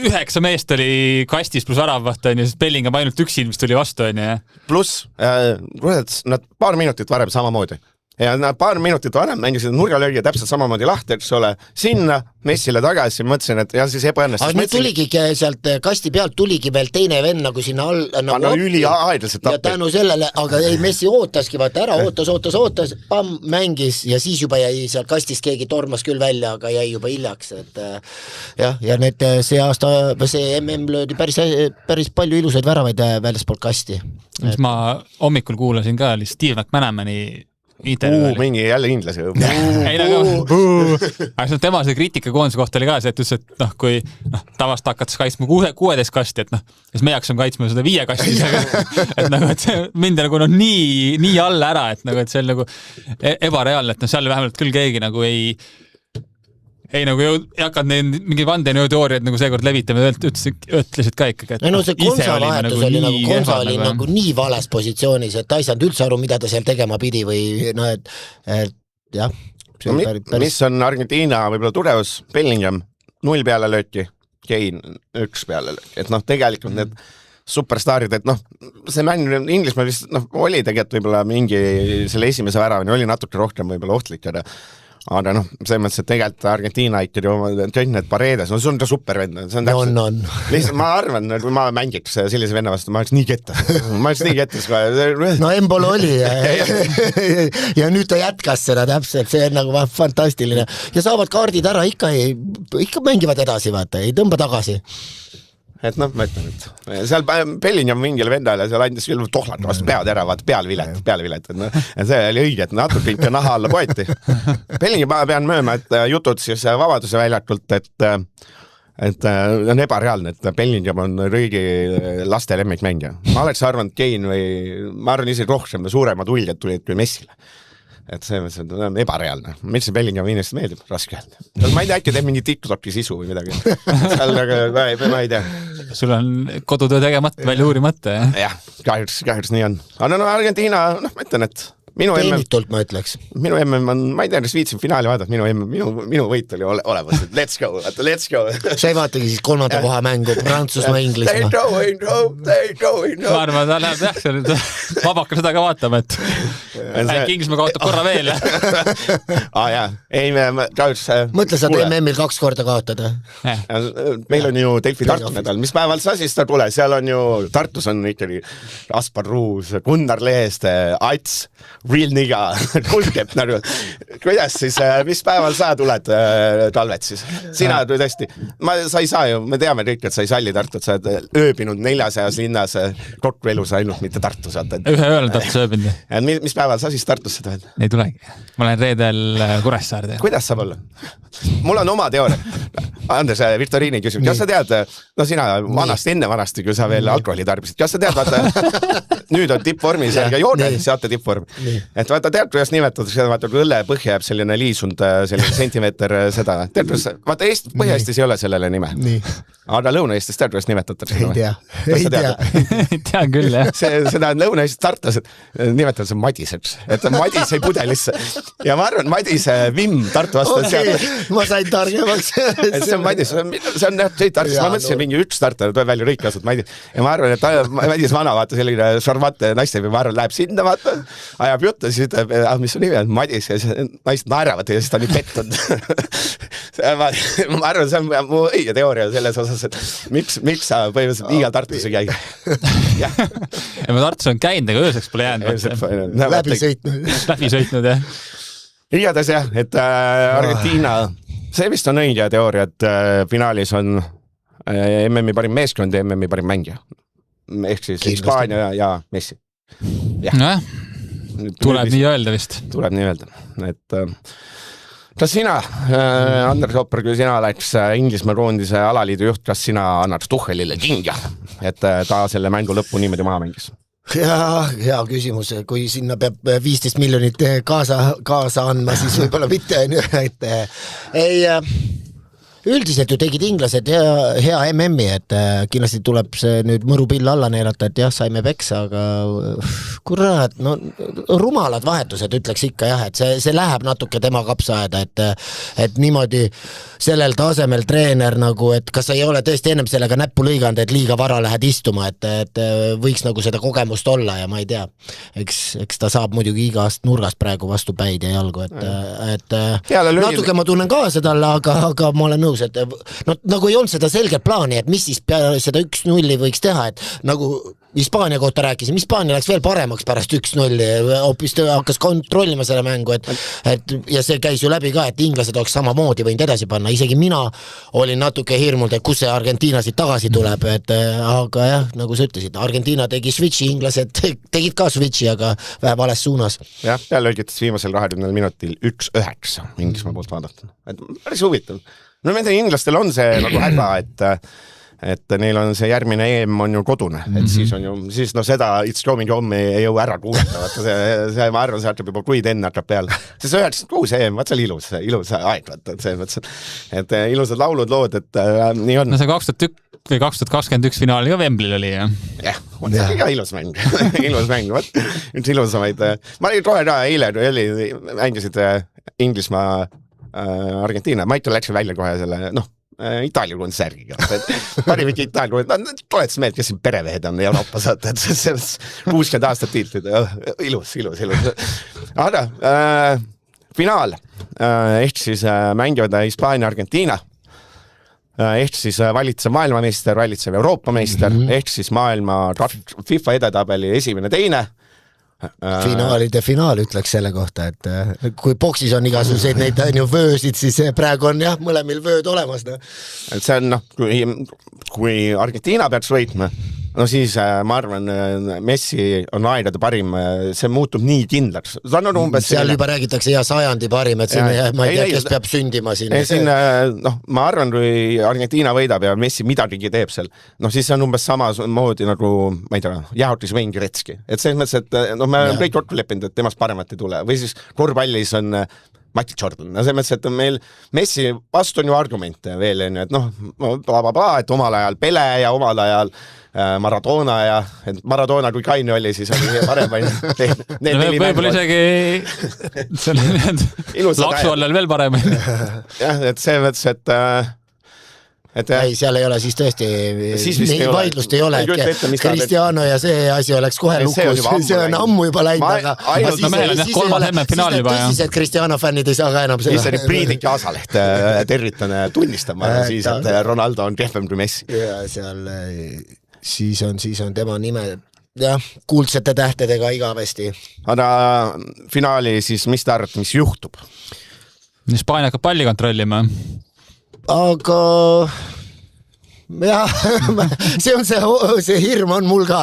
9 meest oli kastis pluss värav, vaata, ja siis Bellingham ainult üksi ilmist tuli vastu, on ju. Pluss, nad paar minutit varem samamoodi. Ja nad paar minutit varem mängisid nurgalöögi täpselt samamoodi lahti, eks ole, sinna Messile tagasi, mõtlesin, et ja siis ebaõnnestus. Aga nüüd tuligi sealt kasti pealt tuligi veel teine venn nagu sinna all nagu üli aedlaselt ja tänu sellele, aga ei, Messi ootaski, vaata ära, ootas, mängis ja siis juba jäi seal kastist keegi tormas küll välja, aga jäi juba hiljaks, et ja need see aasta, see MM löödi päris palju ilusaid väravaid väljaspool kasti. Mis ma hommikul kuulasin ka, oli Steve McManamani mingi jälle inglase. Aga tema see kriitikakoondise kohta oli ka see, et ütles, et kui tavast hakates kaitsma 16 kasti, et siis meie hakkasime kaitsma seda 5 kasti, et see mind nii alla ära, et see on ebareaalne, et seal vähemalt küll keegi ei hakanud mingi vandenõuteooriad seekord levitama, ütlesid ka ikkagi, et see Konsa vahetus oli Konsa oli nii vales positsioonis, et ta ei saanud üldse aru, mida ta seal tegema pidi või et jah. Mis on Argentiina võib-olla tugevus? Bellingham 0 peale lööki, Kane 1 peale lööki, et tegelikult need superstaarid, et see mäng Inglismaa vist oli tegelikult võib-olla mingi selle esimese väravani oli natuke rohkem võib-olla ohtlik, aga see mõttes, et tegelikult Argentiina ikkagi kõik need pareedes, see on ka supervend. On. Lihtsalt ma arvan, kui ma mängiks sellise venna vastu, ma oleks nii kettas. Embolo oli ja nüüd ta jätkas seda täpselt, see on nagu fantastiline. Ja saavad kaardid ära, ikka mängivad edasi, vaata, ei tõmba tagasi. Et ma ütlen, et seal Bellingham mingile vendale seal andis küll tohlat vastu pead ära, vaata pealvilet. Ja see oli õige, et natuke ikka naha alla poeti. Bellingham pean mööma, et jutud siis Vabaduse väljakult, et on ebareaalne, et Bellingham on rõigi laste lemmikmängija. Ma oleks arvanud Kane või ma arvan isegi rohkem suuremad uljad tulid kui Messile. Et see on ebareaalne. Mis see Bellingham inimesest meeldib? Raske öelda. Ma ei tea, äkki teeb mingi TikToki sisu või midagi. Seal ma ei tea. Sul on kodutöö tegemata, välja uurimata, jah? Jah, kahjuks nii on. Aga Argentiina, ma ütlen, et teenitult ma ütleks. Minu MM on, ma ei tea, kas viitsin finaali vaadata, minu võit oli olemas, et let's go. Sa ei vaatagi siis 3. koha mängu, Prantsusmaa, Inglismaa. They going. Ma arvan, ta läheb jah, see nüüd vabaka seda ka vaatama, et Inglismaa kaotab korra veel. Jaa, ei, kahjuks... Mõtle, sa MM-il 2 korda kaotada. Meil on ju Delfi Tartu nädal, mis päeval sa siis ta tule, seal on ju, Tartus on ikkagi Aspar Ruus, Gunnar Leeste, Ats, real nigga, kuldkepp nagu. Kuidas siis, mis päeval sa tuled talvet siis? Sina tõesti, sa ei saa ju, me teame kõik, et sa ei salli Tartut, sa oled ööbinud 400 linnas kokku elus ainult, mitte Tartus. Ühe ööl Tartus ööbinud. Mis päeval sa siis Tartusse tuled? Ei tulegi. Ma olen reedel Kuressaarde. Kuidas saab olla? Mul on oma teooria. Andres Viktoriini küsib, kas sa tead, no sina enne vanasti, kui sa veel alkoholi tarbisid, kas sa tead, vaata, nüüd on tippvormis ja joone seate tippvorm. Et vaata, tead, kuidas nimetatakse, vaata, kui õlle põhja jääb selline liisund, selline sentimeeter seda. Tead, kuidas, vaata, Põhja-Eestis ei ole sellele nime. Aga Lõuna-Eestis tead, kuidas nimetatakse? Ei tea. Tean küll, jah. Seda on Lõuna-Eestis tartlased, nimetatakse Madiseks, et Madise pudelisse. Ja ma arvan, Madise Vimm Tartu vastu sealt. Ma sain targemaks. See on Madis, see on Tartus, ma mõtlesin mingi üks starter, tuleb välja kõik asud Madis. Ja ma arvan, et Madis vana, vaata, selline šarmante naiste, ma arvan, läheb sinna, vaata, ajab juttu, siis ütleb, mis su nimi on, Madis, ja naist naeravad ja siis ta on nii pettunud. Ma arvan, see on mu õige teooria selles osas, et miks sa põhimõtteliselt igal Tartus ei käi. Ja ma Tartus on käinud, aga ööseks pole jäänud. Läbi sõitnud, jah. Igades jah, et Argentiina, see vist on õige teooria, et finaalis on MM-i parim meeskond ja MM-i parim mängija. Ehk siis Hispaania ja Messi. Jah, tuleb nii öelda vist. Tuleb nii öelda. Et kas sina, Andres Opper, kui sina oleks Inglismaa koondise alaliidu juht, kas sina annaks Tuchelile kinga, et ta selle mängu lõppu niimoodi maha mängis? Hea küsimus, kui sinna peab 15 miljonit kaasa andma, siis võib-olla mitte, et ei, üldiselt ju tegid inglased hea MM-i, et kindlasti tuleb see nüüd mõrupill alla neelata, et jah, saime peksa, aga kurat, no rumalad vahetused ütleks ikka jah, et see läheb natuke tema kapsaaeda, et niimoodi sellel tasemel treener nagu, et kas ei ole tõesti ennem sellega näppu lõiganud, et liiga vara lähed istuma, et võiks nagu seda kogemust olla ja ma ei tea, eks ta saab muidugi igast nurgast praegu vastu päid ja jalgu, et natuke ma tunnen kaasa talle, aga ma olen nõus, et no, nagu ei olnud seda selget plaani, et mis siis peale seda 1-0 võiks teha, et nagu Hispaania kohta rääkisime, Hispaania läks veel paremaks pärast 1-0, hoopis hakkas kontrollima selle mängu, et ja see käis ju läbi ka, et inglased oleks samamoodi võinud edasi panna, isegi mina olin natuke hirmunud, et kus see Argentiina siit tagasi tuleb, aga jah, nagu sa ütlesid, Argentiina tegi switchi, inglased tegid ka switchi, aga vähe vales suunas. Jah, peale lõigitas viimasel 20 minutil 1-9 Inglismaa poolt vaadata. Et päris huvitav. No nende inglastel on see nagu häda, et neil on see järgmine EM on ju kodune, et siis on ju, siis no seda It's Coming Home ei jõu ära kuulata, vaata see ma arvan, see hakkab juba kuid enne hakkab peale. See 96 EM, vaat see oli ilus aeg, vaata, et see mõttes, et ilusad laulud lood, et nii on. No see 2001 või 2021 finaali ka Wembley'l oli, jah? Jah, on see ka ilus mäng, ilus mäng, vaat üks ilusamaid. Ma olin kohe ka eile, mängisid Inglismaa Argentiina, Michael läks välja kohe selle, noh, Itaalia kontsärgiga, parim ikka Itaalia, toetas meelt, kes siin perevehed on Euroopa saate, et see 60 aastat tiitlid, ilus. Aga finaal, ehk siis mängivad Hispaania Argentiina, ehk siis valitsev maailmameister, valitsev Euroopa meister, ehk siis maailma FIFA edetabeli esimene, teine. Finaalide finaal ütleks selle kohta, et kui boksis on igasuguseid neid ju vöösid, siis praegu on jah, mõlemil vööd olemas. No. Et see on, kui Argentiina peaks võitma, no siis ma arvan, Messi on aegade parim, see muutub nii kindlaks. Seal juba räägitakse sajandi parim, et siin ma ei tea, kes peab sündima siin. Ma arvan, kui Argentiina võidab ja Messi midagigi teeb seal, no siis see on umbes samamoodi nagu, ma ei tea, jahutis Wayne Gretzky. Et selles mõttes, et me oleme kõik kokku leppinud, et temast paremat ei tule. Või siis korvpallis on Michael Jordan. No selles mõttes, et meil Messi vastu on ju argumente veel, et noh, et omal ajal Pele ja omal ajal Maradona ja Maradona kui kaine oli, siis oli parem. Võib-olla isegi laksu allal veel parem. Jah, et see mõttes, et ei, seal ei ole siis tõesti neid vaidlust ei ole, et Cristiano ja see asi oleks kohe lukus, see on ammu juba läinud, aga tõsised Cristiano fännid ei saa ka enam seda. Siis oli Priidik ja Asaleht tervitan tunnistama, siis et Ronaldo on kehvem kui Messi. Ja seal siis on tema nime jah, kuldsete tähtedega igavesti. Aga finaali siis, mis te arvate, mis juhtub? Hispaania hakkab palli kontrollima. Aga jah, see hirm on mul ka,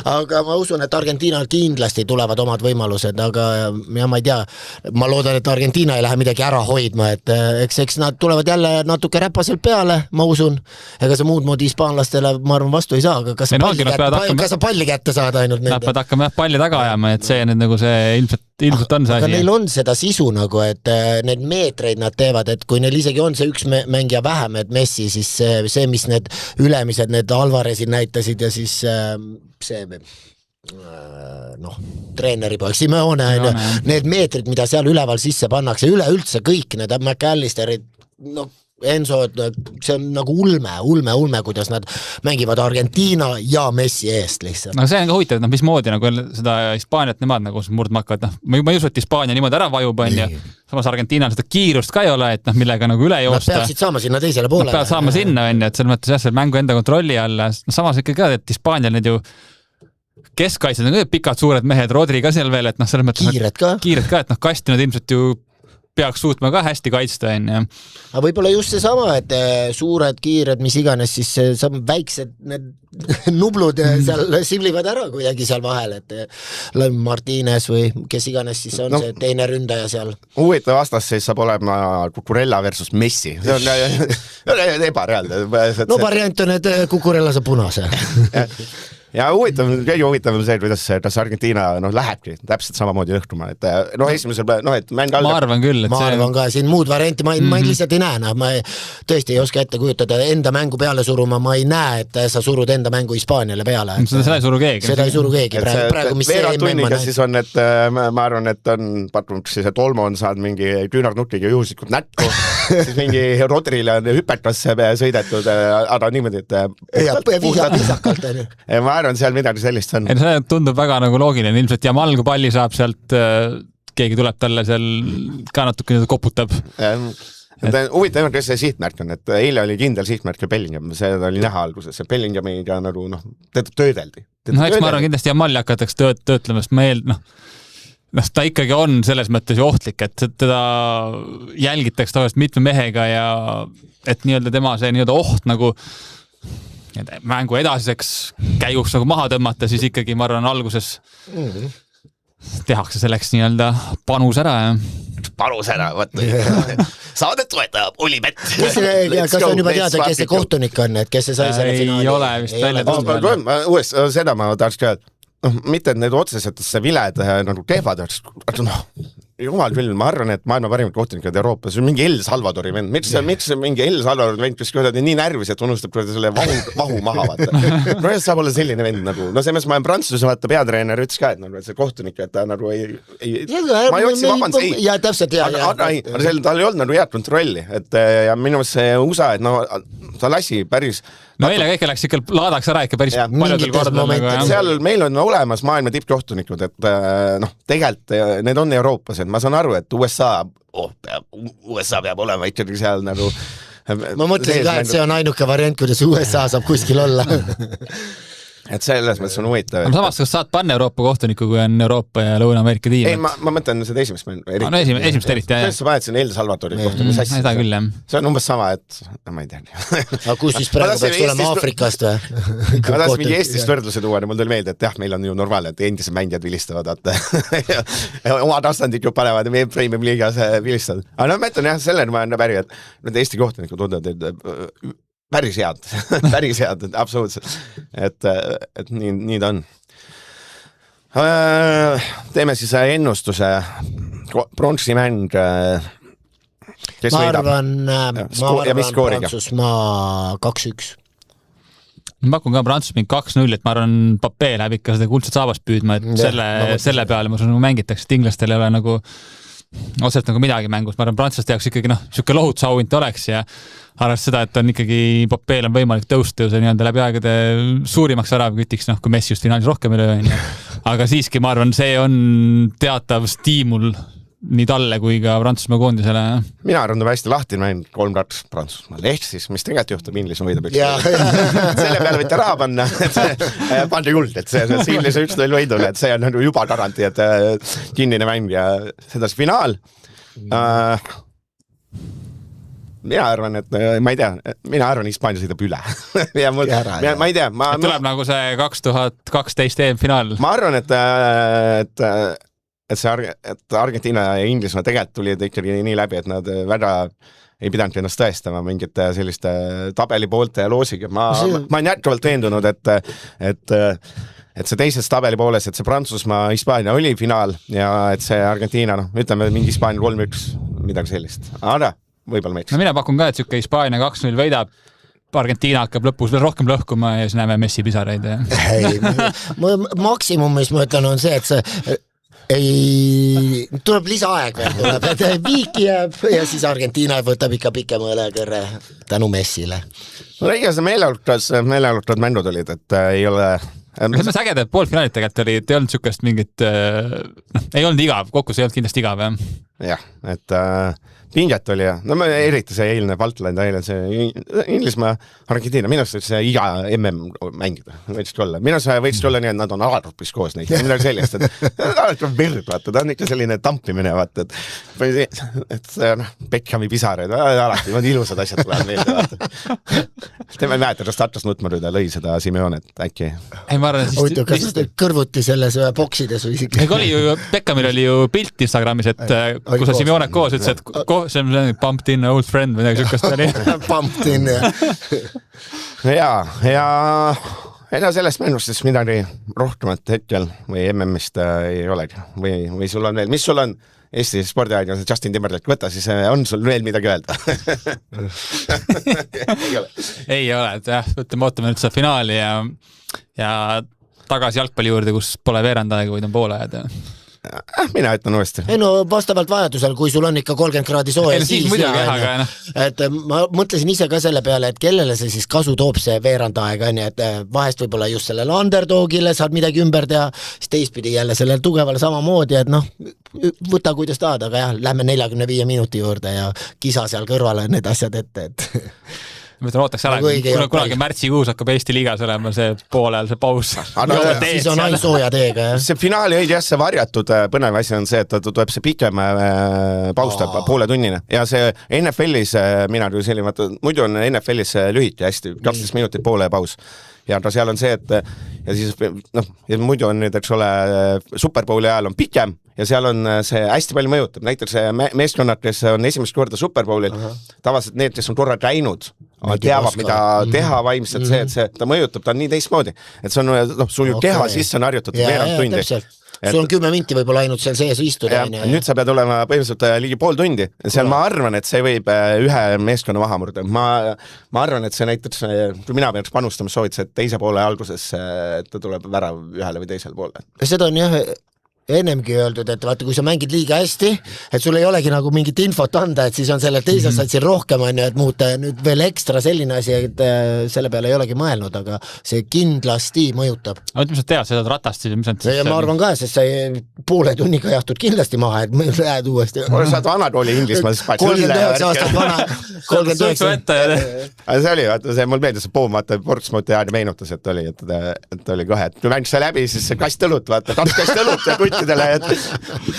aga ma usun, et Argentiinal kindlasti tulevad omad võimalused, aga ja ma ei tea, ma loodan, et Argentiina ei lähe midagi ära hoidma, et eks nad tulevad jälle natuke räpaselt peale, ma usun, ega see muud moodi hispaanlastele, ma arvan, vastu ei saa, aga kas sa palli kätte saad ainult nende? Nad peavad hakkama palli taga ajama, et see nüüd nagu see ilmselt on see asi. Aga neil on seda sisu nagu, et need meetreid nad teevad, et kui neil isegi on see üks mängija vähem, et Messi, siis see, mis need ülemised, need Alvaresid näitasid ja siis see treeneri poeg Simeone, need meetrid, mida seal üleval sisse pannakse, üleüldse kõik need McAllisterid, Enzo, see on nagu ulme, kuidas nad mängivad Argentiina ja Messi eest lihtsalt. No see on ka huvitav, et mismoodi nagu seda Hispaaniat nemad nagu murdma hakkavad. Ma ei usu, et Hispaania niimoodi ära vajub, samas Argentiinal seda kiirust ka ei ole, et millega nagu üle joosta. Nad peaksid saama sinna teisele poole. Nad peavad saama sinna, et selles mõttes jah, mängu enda kontrolli alla. Samas ikkagi ka, et Hispaanial need ju keskkaitsed on pikad suured mehed, Rodri ka seal veel, et selles mõttes kiired ka, et kasti nad ilmselt ju peaks suutma ka hästi kaitsta, Aga võib-olla just see sama, et suured, kiired, mis iganes, siis väiksed need nublud seal siblivad ära kuidagi seal vahel, et Martínez või kes iganes siis on see teine ründaja seal. Huvitav vastasseis saab olema Cucurella versus Messi. See on ebareaalne. Variant on, et Cucurella saab punase. Ja kõige huvitav on see, kuidas Argentiina lähebki täpselt samamoodi õhtuma, et esimesel et mäng algab. Ma arvan küll, et ma arvan ka, siin muud varianti ma lihtsalt ei näe, ma tõesti ei oska ette kujutada enda mängu peale suruma, ma ei näe, et sa surud enda mängu Hispaaniale peale. Seda ei suru keegi. Seda ei suru keegi praegu, mis see tunniga siis on, et ma arvan, et on patruks siis, et Olmo on saanud mingi küünarnutiga juhuslikult nätku, siis mingi Rodrile on hüpetas sõidetud, aga niimoodi, et viisakalt on ju. Ma arvan, seal midagi sellist on. See tundub väga nagu loogiline, ilmselt Jamal, kui palli saab sealt, keegi tuleb talle seal ka natuke koputab. Huvitav, kes see sihtmärk on, et eile oli kindel sihtmärk ja Bellingham, see oli näha alguses, see Bellinghamiga nagu töödeldi. Eks ma arvan, kindlasti Jamali hakatakse töötlemast, ta ikkagi on selles mõttes ju ohtlik, et teda jälgitakse tavaliselt mitme mehega ja et nii-öelda tema see nii-öelda oht nagu mängu edasiseks käiguks nagu maha tõmmata, siis ikkagi ma arvan alguses tehakse selleks nii-öelda panus ära. Panus ära, saadet toetab Olipett. Kas on juba teada, kes see kohtunik on, et kes see sai selle finaali? Ei ole vist välja tulnud. Seda ma tahaks ka, mitte et need otseselt viled nagu kehvad, jumal küll, ma arvan, et maailma parimad kohtunikud Euroopas, mingi El Salvadori vend, miks mingi El Salvadori vend, kes kuidagi nii närvis, et unustab selle vahu maha, vaata. Saab olla selline vend nagu, selles ma olen Prantsuse, vaata peatreener ütles ka, et see kohtunik, et ta nagu ei ma ei otsi vabandus, ei. Ja täpselt, aga tal ei olnud nagu head kontrolli, et ja minu see USA, et ta lasi päris eile kõik läks ikka laadaks ära ikka päris paljudel kordadel. Seal meil on olemas maailma tippkohtunikud, et tegelikult need on Euroopas, et ma saan aru, et USA peab olema ikkagi seal nagu ma mõtlesin ka, et see on ainuke variant, kuidas USA saab kuskil olla. Et selles mõttes on huvitav. Samas, kas saad panna Euroopa kohtuniku, kui on Euroopa ja Lõuna-Amerika tiim? Ei, ma mõtlen seda esimest eriti. Esimest eriti, jah. Sa paned siin El Salvadori kohta, mis asja. Seda küll, jah. See on umbes sama, et ma ei tea. Aga kus siis praegu peaks tulema Aafrikast või? Ma tahtsin mingi Eestist võrdluse tuua, mul tuli meelde, et jah, meil on ju normaalne, et endised mängijad vilistavad, oma tastandid ju panevad ja Premium Liigas vilistavad. Aga ma mõtlen jah, selleni ma olen päri, et need Eesti kohtunikud tundevad päris head, absoluutselt. Et nii ta on. Teeme siis ennustuse pronksi mäng. Ma arvan Prantsusmaa 2-1. Ma pakun ka Prantsusmaa 2-0, et ma arvan Papee läheb ikka seda kuldset saabast püüdma, et selle peale ma nagu mängitakse, et inglastel ei ole nagu otseselt nagu midagi mängus, ma arvan Prantslaste jaoks ikkagi siuke lohutusauhind oleks ja arvast seda, et on ikkagi Papeel on võimalik tõusta ju see nii-öelda läbi aegade suurimaks väravkütiks, kui Messi just finaalis rohkem üle. Aga siiski ma arvan, see on teatav stiimul nii talle kui ka Prantsusmaa koondisele. Mina arvan, ta hästi lahti mäng 3-2 Prantsusmaal. Ehk siis, mis tegelikult juhtub, Inglismaa võidab üks. Selle peale võite raha panna, pandi julg, et see Inglismaa 1-0 võidule, et see on juba garanti, et kinnine mäng ja sedasi finaal. Mina arvan, et ma ei tea, mina arvan, Hispaania sõidab üle. Ma ei tea. Tuleb nagu see 2012 EM-finaal. Ma arvan, et Argentiina ja Inglismaa tegelikult tulid ikkagi nii läbi, et nad väga ei pidanud ennast tõestama mingite selliste tabelipoolte ja loosiga. Ma olen jätkuvalt veendunud, et see teises tabeli pooles, et see Prantsusmaa, Hispaania oli finaal ja et see Argentiina, ütleme mingi Hispaania 3-1, midagi sellist. Aga võib-olla meiks. No mina pakun ka, et siuke Hispaania 2-0 võidab, Argentiina hakkab lõpus veel rohkem lõhkuma ja siis näeme Messi pisareid. Maksimumis ma ütlen on see, et see tuleb lisaaeg veel tuleb, et viiki jääb ja siis Argentiina võtab ikka pikema õlekõrre tänu Messile. No iga see meeleolukad mängud olid, et ei ole... Kas me sägedad poolfinaalid tegelikult olid, ei olnud siukest mingit, ei olnud igav, kokkus ei olnud kindlasti igav, jah? Jah, et pinget oli ja, no eriti see eilne Baltland, see Inglismaa, Argentiina, minu arust see iga MM mängida võiks olla. Minu arust võiks olla nii, et nad on alarupis koos neid, midagi sellist, et alati on vird, vaata, ta on ikka selline tampimine, vaata, et Beckhami pisareid, alati, need ilusad asjad tulevad meelde, vaata. Teeme mäeta, kas Tartas Nutmarüda lõi seda Simeonet, äkki? Ei, ma arvan, Oitu, kas kõrvuti selles boksides või isegi? Oli ju, Beckhamil oli ju pilt Instagramis, et kus on Simeonet koos, ütles, et see on pumped in old friend või sükast oli. Pumped in, ja sellest mängust siis midagi rohkemat hetkel või MM-ist ei olegi. Või sul on veel, mis sul on Eesti spordiaega, Justin Timberlake, võta, siis on sul veel midagi öelda? Ei ole, et jah, ootame nüüd seda finaali ja tagasi jalgpalli juurde, kus pole veerandaega, vaid on poolajad. Mina ütlen uuesti. Ei no vastavalt vajadusel, kui sul on ikka 30 kraadi sooja, siis et ma mõtlesin ise ka selle peale, et kellele see siis kasu toob see veerandaega, et vahest võib-olla just sellele underdogile saad midagi ümber teha, siis teistpidi jälle sellele tugevale samamoodi, et noh, võta kuidas tahad, aga jah, lähme 45 minuti juurde ja kisa seal kõrvale need asjad ette, et ma ütlen, ootaks ära, kunagi märtsikuus hakkab Eesti liigas olema see poolel, see paus. Siis on ainult sooja teega, jah. See finaali õige jah, see varjatud põnev asi on see, et tuleb see pikem paus poole tunnine ja see NFL-is, mina kui selline, muidu on NFL-is lühiti hästi, 12 minutit poole paus. Ja ta seal on see, et ja siis ja muidu on nüüd, eks ole, Superbowli ajal on pikem ja seal on see hästi palju mõjutab. Näiteks meeskonnad, kes on esimest korda Superbowlil, tavaliselt need, kes on korra käinud, teavad, mida teha vaimselt see, et ta mõjutab, ta on nii teistmoodi. Et see on, sul ju keha sisse on harjutatud veerand tundi. Sul on 10 minti võib-olla ainult seal sees istuda. Nüüd sa pead olema põhimõtteliselt ligi pool tundi. Seal ma arvan, et see võib ühe meeskonna maha murda. Ma arvan, et see näiteks, kui mina peaks panustama, soovitas, et teise poole alguses ta tuleb värav ühele või teisele poole. Seda on jah ennemgi öeldud, et vaata, kui sa mängid liiga hästi, et sul ei olegi nagu mingit infot anda, et siis on selle teisel satsil rohkem, et muuta nüüd veel ekstra selline asi, et selle peale ei olegi mõelnud, aga see kindlasti mõjutab. Aga mis sa tead seda ratast siis? Ma arvan ka, sest sa poole tunniga jahtud kindlasti maha, et me lähed uuesti. Sa oled vanakooli Inglismaa, siis 39 aastat vana. 39. See oli, see mul meeldis, see poom, vaata, Portsmouthi aega meenutas, et oli kohe, et kui mäng sai läbi, siis see kast õlut, vaata, kast õlut ja kuttidele, et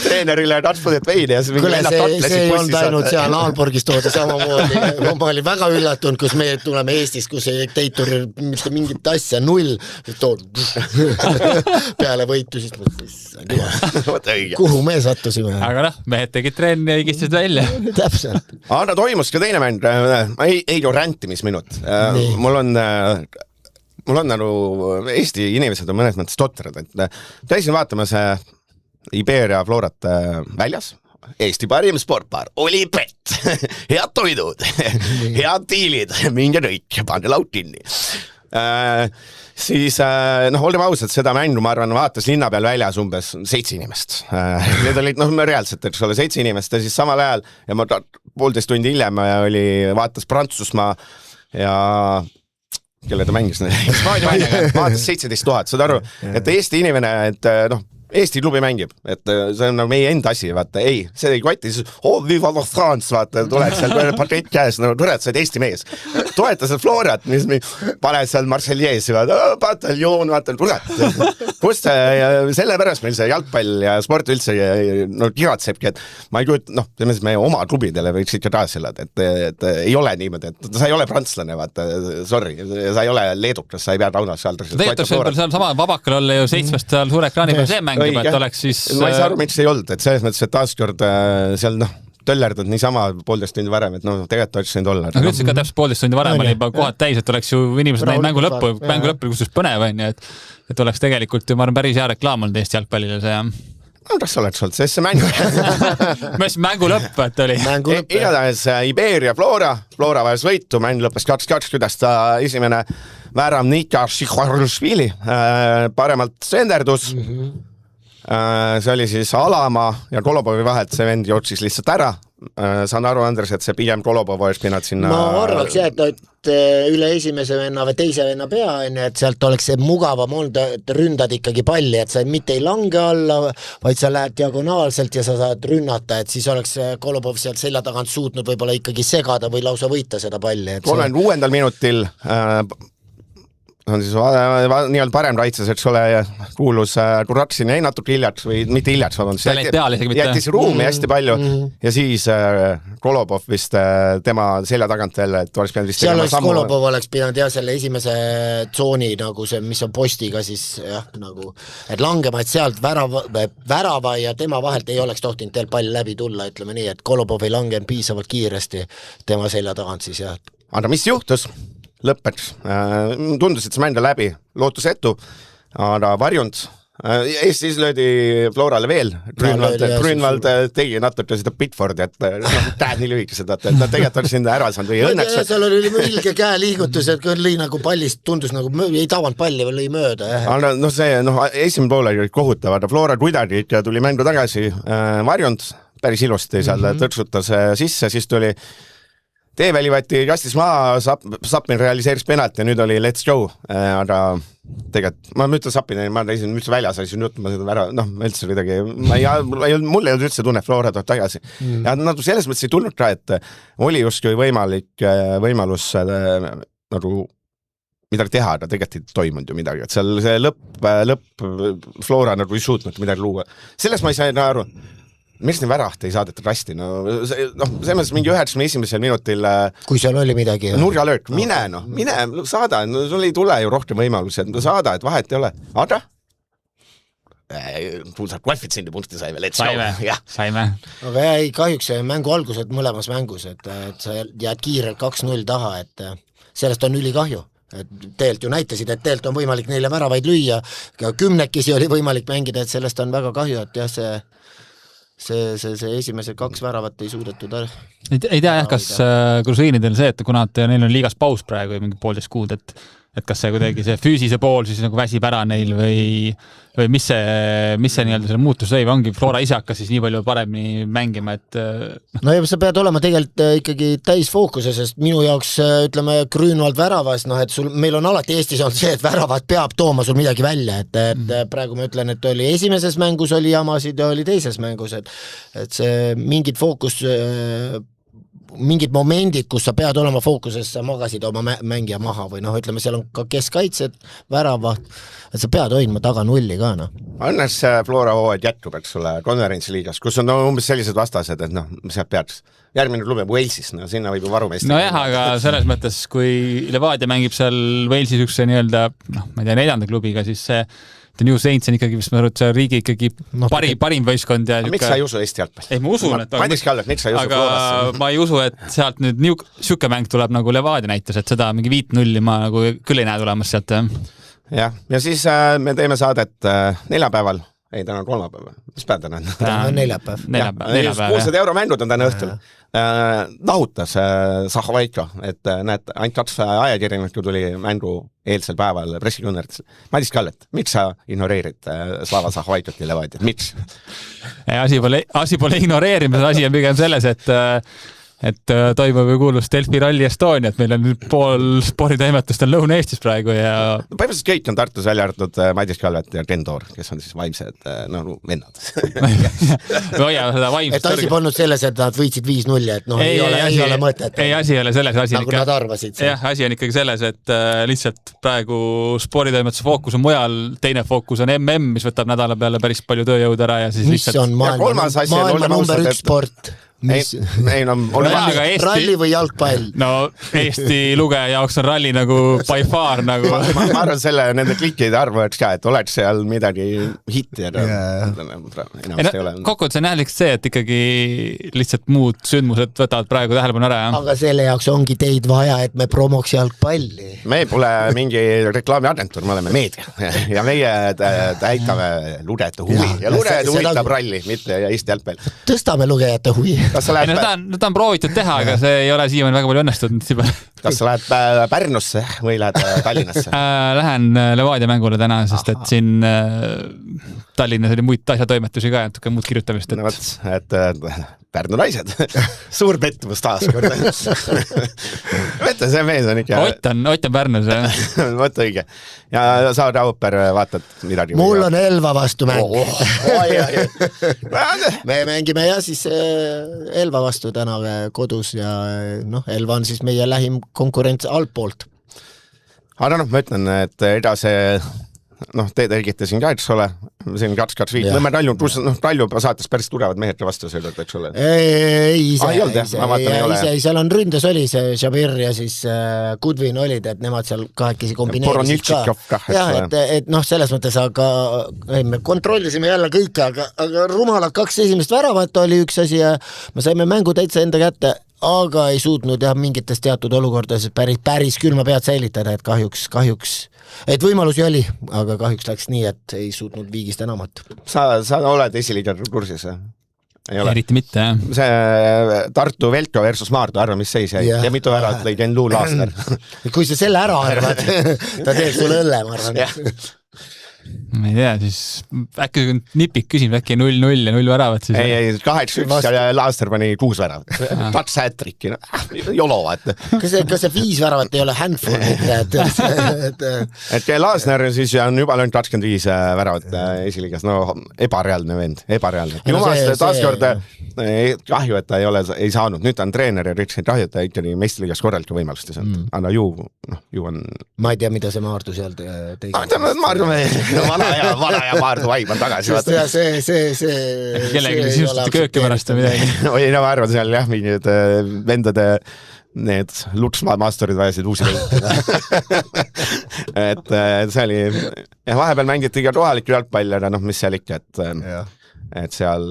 treenerile katsudet veini ja siis mingi vennad totlesid bussi. See ei olnud ainult seal Aalborgis toodi samamoodi. Ma olin väga üllatunud, kus me tuleme Eestis, kus ei teitur mitte mingit asja, 0 peale võitu, siis kuhu me sattusime. Aga mehed tegid trenni ja igistasid välja. Täpselt. Aga toimus ka teine mäng, ei rantimisminut. Mul on nagu Eesti inimesed on mõnes mõttes totrad, et käisin vaatama see Iberia Florat väljas, Eesti parim sportbaar, oli pett, head toidud, head diilid, minge kõik, pange laud kinni. Siis, olgem ausad, seda mängu, ma arvan, vaatas linna peal väljas umbes 7 inimest. Need olid, reaalselt, eks ole, 7 inimest ja siis samal ajal, ja ma 1,5 tundi hiljem vaatas Prantsusmaa ja kelle ta mängis, vaatas 17 000, saad aru, et Eesti inimene, et Eesti klubi mängib, et see on nagu meie enda asi, vaata, ei, see ei kotti, siis viva la France, vaata, tuleb seal pakett käes, no kurat, sa oled Eesti mees. Toeta seal Florat, mis paned seal Marseillesi, vaata, pataljoon, vaata, kurat. Kust selle pärast meil see jalgpall ja sport üldse no, kiratsebki, et ma ei kujuta, noh, meie oma klubidele võiks ikka taas elada, et ei ole niimoodi, et sa ei ole prantslane, vaata, sorry, sa ei ole leedukas, sa ei pea Raunas Aldriselt. Tegelikult seal sama vabakal olla ju 7 seal suure ekraani peal see mängib, et oleks siis... Ma ei saa aru, miks ei olnud, et selles mõttes, et taaskord seal, noh, töllerdud niisama 1,5 tundi varem, et noh, tegelikult oleks võinud olla. No üldse ka täpselt 1,5 tundi varem oli juba kohad täis, et oleks ju inimesed näinud mängu lõppu kusjuures põnev on, et oleks tegelikult ju, ma arvan, päris hea reklaam olnud Eesti jalgpallile see, jah. No, kas oleks olnud, sest see mängu lõpp, et oli. Igatahes Iberia Flora vajas võitu, mäng lõppes 2-2, kuidas ta esimene vääram Nika Šihvaršvili paremalt senderdus. See oli siis Alama ja Kolobovi vahelt, see vend jooksis lihtsalt ära. Saan aru, Andres, et see pigem Kolobov oleks pinnad sinna... Ma arvaks jah, et üle esimese venna või teise venna pea, et sealt oleks see mugavam olnud, et ründad ikkagi palli, et sa mitte ei lange alla, vaid sa lähed diagonaalselt ja sa saad rünnata, et siis oleks Kolobov sealt selja tagant suutnud võib-olla ikkagi segada või lausa võita seda palli. 36. minutil on siis nii-öelda parem raitses, eks ole, kuulus Kuratsin jäi natuke hiljaks või mitte hiljaks, jättis ruumi hästi palju ja siis Kolobov vist tema selja tagant jälle, et oleks pidanud vist seal oleks Kolobov oleks pidanud jah selle esimese tsooni nagu see, mis on postiga siis jah, nagu, et langema, et sealt värava ja tema vahelt ei oleks tohtinud teil pall läbi tulla, ütleme nii, et Kolobov ei langenud piisavalt kiiresti tema selja tagant siis jah. Aga mis juhtus? Lõppeks. Tundus, et see mänd on läbi, lootusetu, aga varjund. Eestis löödi Florale veel. Grünwald tegi natuke seda Pitfordi, et käed nii lühikesed, et nad tegelikult on sinna ära saanud või õnneks. Seal oli ilge käe liigutus, et lõi nagu pallist tundus nagu ei tavanud palli või lõi mööda. Aga no see, esimene pool oli kohutav, aga Flora kuidagi tuli mängu tagasi varjund, päris ilusti seal tõrksutas sisse, siis tuli Teeväli võeti kastis maha, Sapin realiseeris penalt ja nüüd oli let's go, aga tegelikult, ma ütlen Sapini, ma reisin üldse väljas, aisin juttu, ma seda ära, noh, üldse midagi, mul ei olnud üldse tunne Flora tuleb tagasi. Ja nad selles mõttes ei tulnud ka, et oli justkui võimalus nagu midagi teha, aga tegelikult ei toimunud ju midagi, et seal see lõpp Flora nagu ei suutnud midagi luua. Selles ma ei saa aru. Miks nii väraht ei saadeta rasti? Selles mingi 91. minutil kui seal oli midagi nurgalöök, mine saada, sul ei tule ju rohkem võimalusi, et saada, et vahet ei ole. Aga? Saab koefitsiendi punkti sai veel, et saime. Aga ei, kahjuks mängu algused mõlemas mängus, et sa jääd kiirelt 2-0 taha, et sellest on ülikahju. Teelt ju näitasid, et teelt on võimalik neile väravaid lüüa, kümnekesi oli võimalik mängida, et sellest on väga kahju, et jah, see esimese 2 väravat ei suudetud ei tea jah, kas Grusiinidel see, et kuna neil on liigas paus praegu mingi 1,5 kuud, et kas see kuidagi see füüsise pool siis nagu väsib ära neil või mis see nii-öelda selle muutus või ongi Flora ise hakkas siis nii palju paremini mängima, et no ja sa pead olema tegelikult ikkagi täisfookuse, sest minu jaoks ütleme Grünwald väravas, et meil on alati Eestis on see, et väravat peab tooma sul midagi välja, et praegu ma ütlen, et oli esimeses mängus oli jamasid ja oli teises mängus, et see mingid mingid momendid, kus sa pead olema fookuses, sa magasid oma mängija maha või ütleme, seal on ka keskkaitsed, väravaht, et sa pead hoidma taga nulli ka. Õnneks Flora hooaeg jätkub, eks sulle, konverentsiliigas, kus on umbes sellised vastased, et sealt peaks järgmine klubi Walesis, sinna võib ju varumeist. No jah, aga selles mõttes, kui Levadia mängib seal Walesis üks nii-öelda, ma ei tea, 4. klubiga, siis see New Saints on ikkagi, mis ma arvan, et see riigi ikkagi parim võistkond. Miks sa ei usu Eesti jalgpalli? Ei, ma usun, et miks sa ei usu Florasse? Ma ei usu, et sealt nüüd siuke mäng tuleb nagu Levadia näitas, et seda mingi 5-0 ma nagu küll ei näe tulemas sealt. Jah, ja siis me teeme saadet neljapäeval. Ei, täna on kolmapäev. Mis päev täna on? Täna on neljapäev. 600 € mängud on täna õhtul. Nahutas Zahhovaiko, et näed, ainult 2 ajakirjanikku tuli mängu eelsel päeval pressikõnnerdes. Madis Kallet, miks sa ignoreerid Slava Zahhovaikot ja Levadiat? Miks? Asi pole ignoreerimise, asi on pigem selles, et et toimub ju kuulus Delfi Rally Estonia, et meil on nüüd pool sporditoimetust on Lõuna-Eestis praegu ja põhimõtteliselt kõik on Tartus välja arvatud Madis Kalvet ja Gendor, kes on siis vaimsed vennad. hoia seda vaimsust. Et asi polnud selles, et nad võitsid 5-0, et ei ole mõtet. Ei, asi ei ole selles, nagu nad arvasid. Jah, asi on ikkagi selles, et lihtsalt praegu sporditoimetuse fookus on mujal, teine fookus on MM, mis võtab nädala peale päris palju tööjõud ära ja siis mis on maailma number 1 sport? Ralli või jalgpall? No Eesti lugeja jaoks on ralli nagu by far nagu. Ma arvan selle nende klikide arvu, et oleks seal midagi hitti kokkuvõttes on jällegi see, et ikkagi lihtsalt muud sündmused võtavad praegu tähelepanu ära. Aga selle jaoks ongi teid vaja, et me promoks jalgpalli. Me pole mingi reklaamiagentuur, me oleme meedia ja meie täitame lugejate huvi ja lugejad huvitab ralli, mitte Eesti jalgpall. Tõstame lugejate huvi. Ta on proovitud teha, aga see ei ole siiamaani väga palju õnnestunud. Kas sa lähed Pärnusse või lähed Tallinnasse? Lähen Levadia mängule täna, sest et siin Tallinnas oli muid asjatoimetusi ka, natuke muud kirjutamist. Et Pärnu naised. Suur pettumus taaskord. Võtta, see mees on ikka... Ott on Pärnus. Võtta õige. Ja sa Rauper vaatad midagi. Mul on Elva vastu mäng. Me mängime ja siis Elva vastu täna kodus ja Elva on siis meie lähim konkurents altpoolt. Aga ma ütlen, et edasi te tegite siin ka, eks ole, siin 2-2-5, Nõmme Talju saates päris tugevad mehed vastu sõidad, eks ole? Ei, seal on ründes oli see Šabir ja siis Kudvin olid, et nemad seal kahekesi kombineerisid ka. Jah, et selles mõttes, aga me kontrollisime jälle kõike, aga rumalad 2 esimest väravat oli üks asi ja me saime mängu täitsa enda kätte, aga ei suutnud mingites teatud olukordades päris külma pead säilitada, et kahjuks et võimalusi oli, aga kahjuks läks nii, et ei suutnud viigist enamat. Sa oled esiliiga kursis? Eriti mitte, jah. See Tartu Velko versus Maardu, arva, mis seis jäi? Ja mitu väravat lõi Ken-Luu Laasner? Kui sa selle ära arvad, ta teeb sulle õlle, ma arvan. Ma ei tea, siis äkki nipik küsimus, äkki 0-0 ja 0 väravat siis. Ei, 8-1 ja Laasner pani 6 väravat. Tats hätriki, jolo, vaata. Kas see 5 väravat ei ole handful? Et Laasner siis on juba löönud 25 väravat esiliigas, ebareaalne vend, ebareaalne. Jumast taaskord kahju, et ta ei saanud, nüüd ta on treener ja riksin kahju, et ta ikkagi meistriliigas korraliku võimaluste sealt. Aga ju on... Ma ei tea, mida see Maardu seal tegi. Vana ja Maardu vaim on tagasi. Kellegi sisustati kööki pärast või midagi. Oi, ma arvan seal jah, mingid vendade need Lutsmaa maastorid vajasid uusi võita. Et see oli... Ja vahepeal mängiti ka kohalik jalgpall, aga mis seal ikka, et seal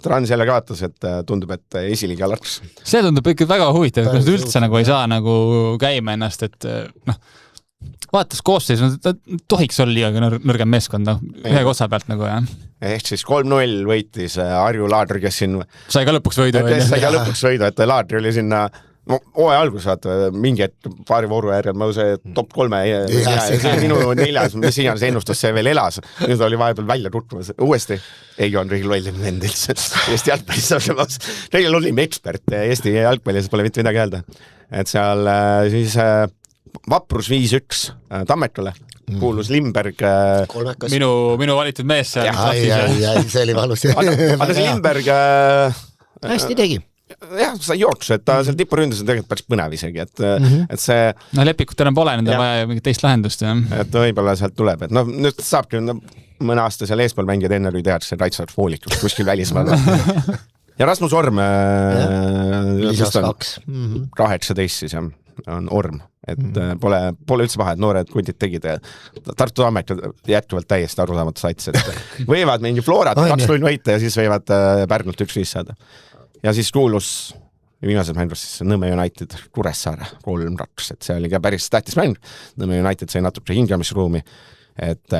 Trans jälle kaotas, et tundub, et esiliiga laks. See tundub ikka väga huvitav, kui üldse ei saa käima ennast, et vaatas koosseis, ta tohiks olla liiga nõrgem meeskond, ühe otsa pealt jah. Ehk siis 3-0 võitis Harju Laadri, kes siin... Sai ka lõpuks võidu. Et Laadri oli sinna hooaja algus, mingi paari vooru järel, ma see top 3 minu 4, mis iganes ennustus see veel elas. Nüüd oli vahepeal välja tutvumas. Uuesti ei on kõige lollim vend üldse. Eesti jalgpallis. Kõige lollim ekspert Eesti jalgpallis pole mitte midagi öelda. Et seal siis... Vaprus 5-1 Tammetule, kuulus Limberg. Minu valitud mees seal. See oli valus. Aga see Limberg... Hästi tegi. Jah, sa jooksu, et ta seal tipuründas on tegelikult päris põnev isegi, et see... Lepikut enam pole, nende vaja mingit teist lahendust. Et võib-olla sealt tuleb, et nüüd saabki mõne aasta seal eespool mängida enne, kui tead, see kaitsevad foolikus kuskil välismaal. Ja Rasmus Orm lisas 2. 18 siis on Orm, et pole üldse paha, et noored kundid tegid. Tartu Tammet jätkuvalt täiesti arusaamatu sats, et võivad mingi Florat 2-0 võita ja siis võivad Pärnult 1-5 saada. Ja siis kuulus viimases mängus siis Nõmme United Kuressaare 3-2, et see oli ka päris tähtis mäng. Nõmme United sai natuke hingamisruumi et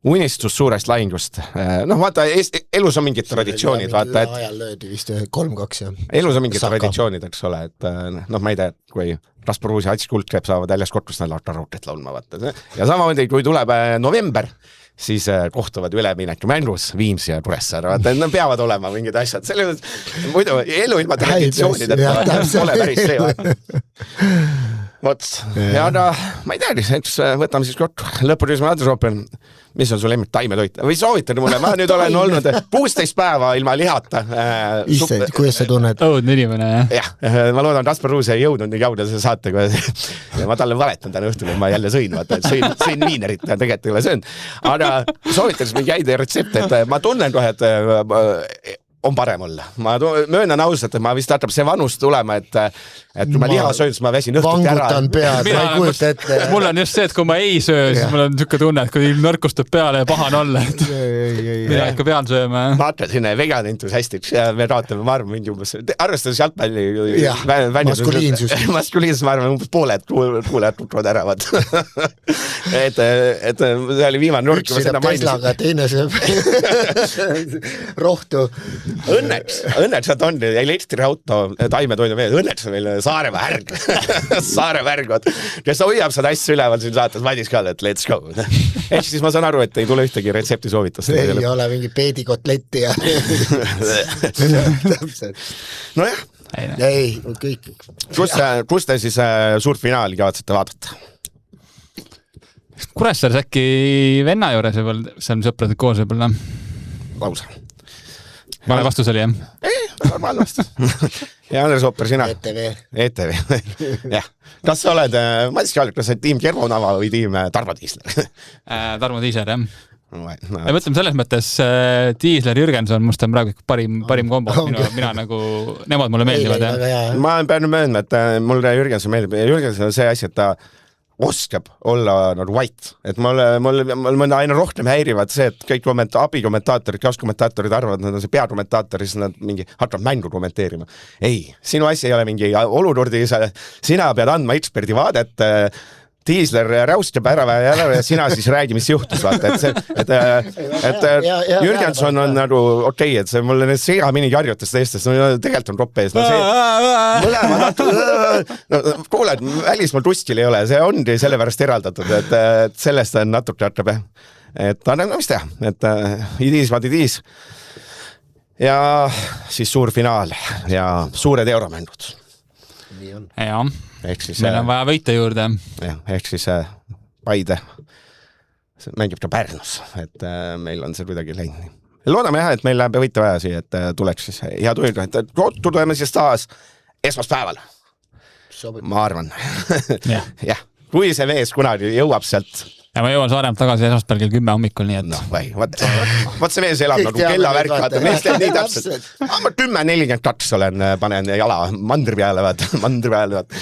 unistus suurest lahingust. Noh, vaata, elus on mingid traditsioonid, vaata, et ajal löödi vist 3-2 ja elus on mingid traditsioonid, eks ole, et noh, ma ei tea, kui Rasparuus ja Ats Kuldkepp saavad väljas korpus, nad raudteed laulma, vaata. Ja samamoodi, kui tuleb november, siis kohtuvad ülemineku mängus Viimsi ja Kuressaare, vaata, nad peavad olema mingid asjad, selle muidu elu ilma traditsioonideta ole päris see, vaata. Vot, ja ma ei teagi, eks võtame siis kokku. Lõpurüsma Adrusoopen, mis on su lemmik taimetoit? Või soovitan mulle, ma nüüd olen olnud 16 päeva ilma lihata. Isse, kuidas sa tunned? Õudne inimene, jah. Jah, ma loodan, Raspar Ruus ei jõudnud nii kauda selle saatega. Ma talle valetan täna õhtul, et ma jälle sõin, vaata, et sõin viinerit ja tegelikult ei ole söönud. Aga soovitan siis mingi häid retsepte, et ma tunnen kohe, et on parem olla. Ma möönan ausalt, et ma vist hakkab see vanus tulema, et kui ma liha söön, siis ma väsin õhtuti ära. Vangutan pead, ma ei kujuta ette. Mul on just see, et kui ma ei söö, siis mul on niisugune tunne, et kui nõrkustab peale ja pahan olla, et mina ikka pean sööma. Ma hakkasin vegan entusiastiks ja me raatame, ma arvan, mingi umbes, arvestades jalgpalli maskuliinsus, ma arvan, umbes pooled kuulejad tutvad ära, vaat. Et see oli viimane nurk. Üks sõidab Teslaga, teine sööb rohtu. Õnneks nad on elektriauto taimetoidu veel, õnneks on meil Saaremaa härg, Saaremaa härg, kes hoiab seda asja üleval siin saates, Madis Kalle, et let's go. Ehk siis ma saan aru, et ei tule ühtegi retsepti soovitust. Ei ole mingi peedikotletti ja no jah. Ei, kõik. Kus te siis suurt finaali kavatsete vaadata? Kuressaares äkki venna juures võib-olla, seal sõprade koos võib-olla. Lausa. Vale vastus oli, jah? Ei, normaalne vastus. Ja Andres Ooper, sina? ETV. Jah. Kas sa oled, ma siis kas sa tiim Kervo Nava või tiim Tarmo Tiisler? Tarmo Tiisler, jah. Ja mõtleme selles mõttes, Tiisler Jürgenson must on praegu parim kombo. Mina nagu, nemad mulle meeldivad, jah. Ma pean mööndma, et mulle Jürgenson meeldib. Jürgenson on see asi, et ta oskab olla nagu white, et mul aina rohkem häirivad see, et kõik abikommentaatorid, kaaskommentaatorid arvavad, nad on see peakommentaator, siis nad mingi hakkavad mängu kommenteerima. Ei, sinu asi ei ole mingi olukordi, sina pead andma eksperdi vaadet, Tiisler räustab ära ja sina siis räägi, mis juhtus, vaata, et Jürgenson on nagu okei, et see mulle need segamini karjutast eestest, no tegelikult on kopp ees, no see mõlemad, kuule, välismaal tustil ei ole, see ongi sellepärast eraldatud, et sellest on natuke hakkab, et no mis teha, et idiis, ja siis suur finaal ja suured euromängud. Nii on. Ja. Siis, meil on vaja võita juurde. Jah, ehk siis Paide mängib ka Pärnus, et meil on see kuidagi läinud. Loodame jah, et meil läheb võita vaja siia, et tuleks siis hea tujuga, et tuleme siis taas esmaspäeval. Ma arvan. Jah, kui see vees kunagi jõuab sealt. Ja ma jõuan Saaremalt tagasi esmaspäeval kell 10 hommikul, nii et... No, vaat see vees elab nagu kellavärk, vaata, mees teeb nii täpselt. Ma 10:42 panen jala mandri peale, vaata.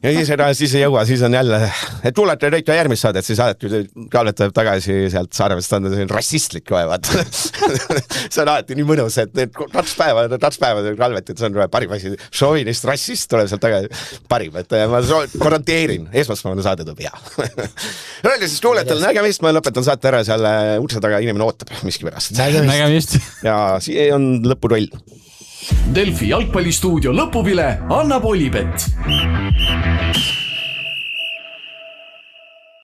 Ja siis ei jõua, siis on jälle, et tulete kõik järgmist saadet, siis saadet Kalvet tuleb tagasi sealt Saaremast anda rassistlik kohe, vaata. See on alati nii mõnus, et need 2 päeva Kalvet, et see on parim asi. Šovinist rassist tuleb sealt tagasi parim, et ma garanteerin, esmaspäevane saade tuleb hea. Öelge siis kuuletel nägemist, ma lõpetan saate ära seal ukse taga, inimene ootab miski pärast. Nägemist. Ja siia on lõpuroll. Delfi jalgpallistuudio lõpuvile annab Olipet.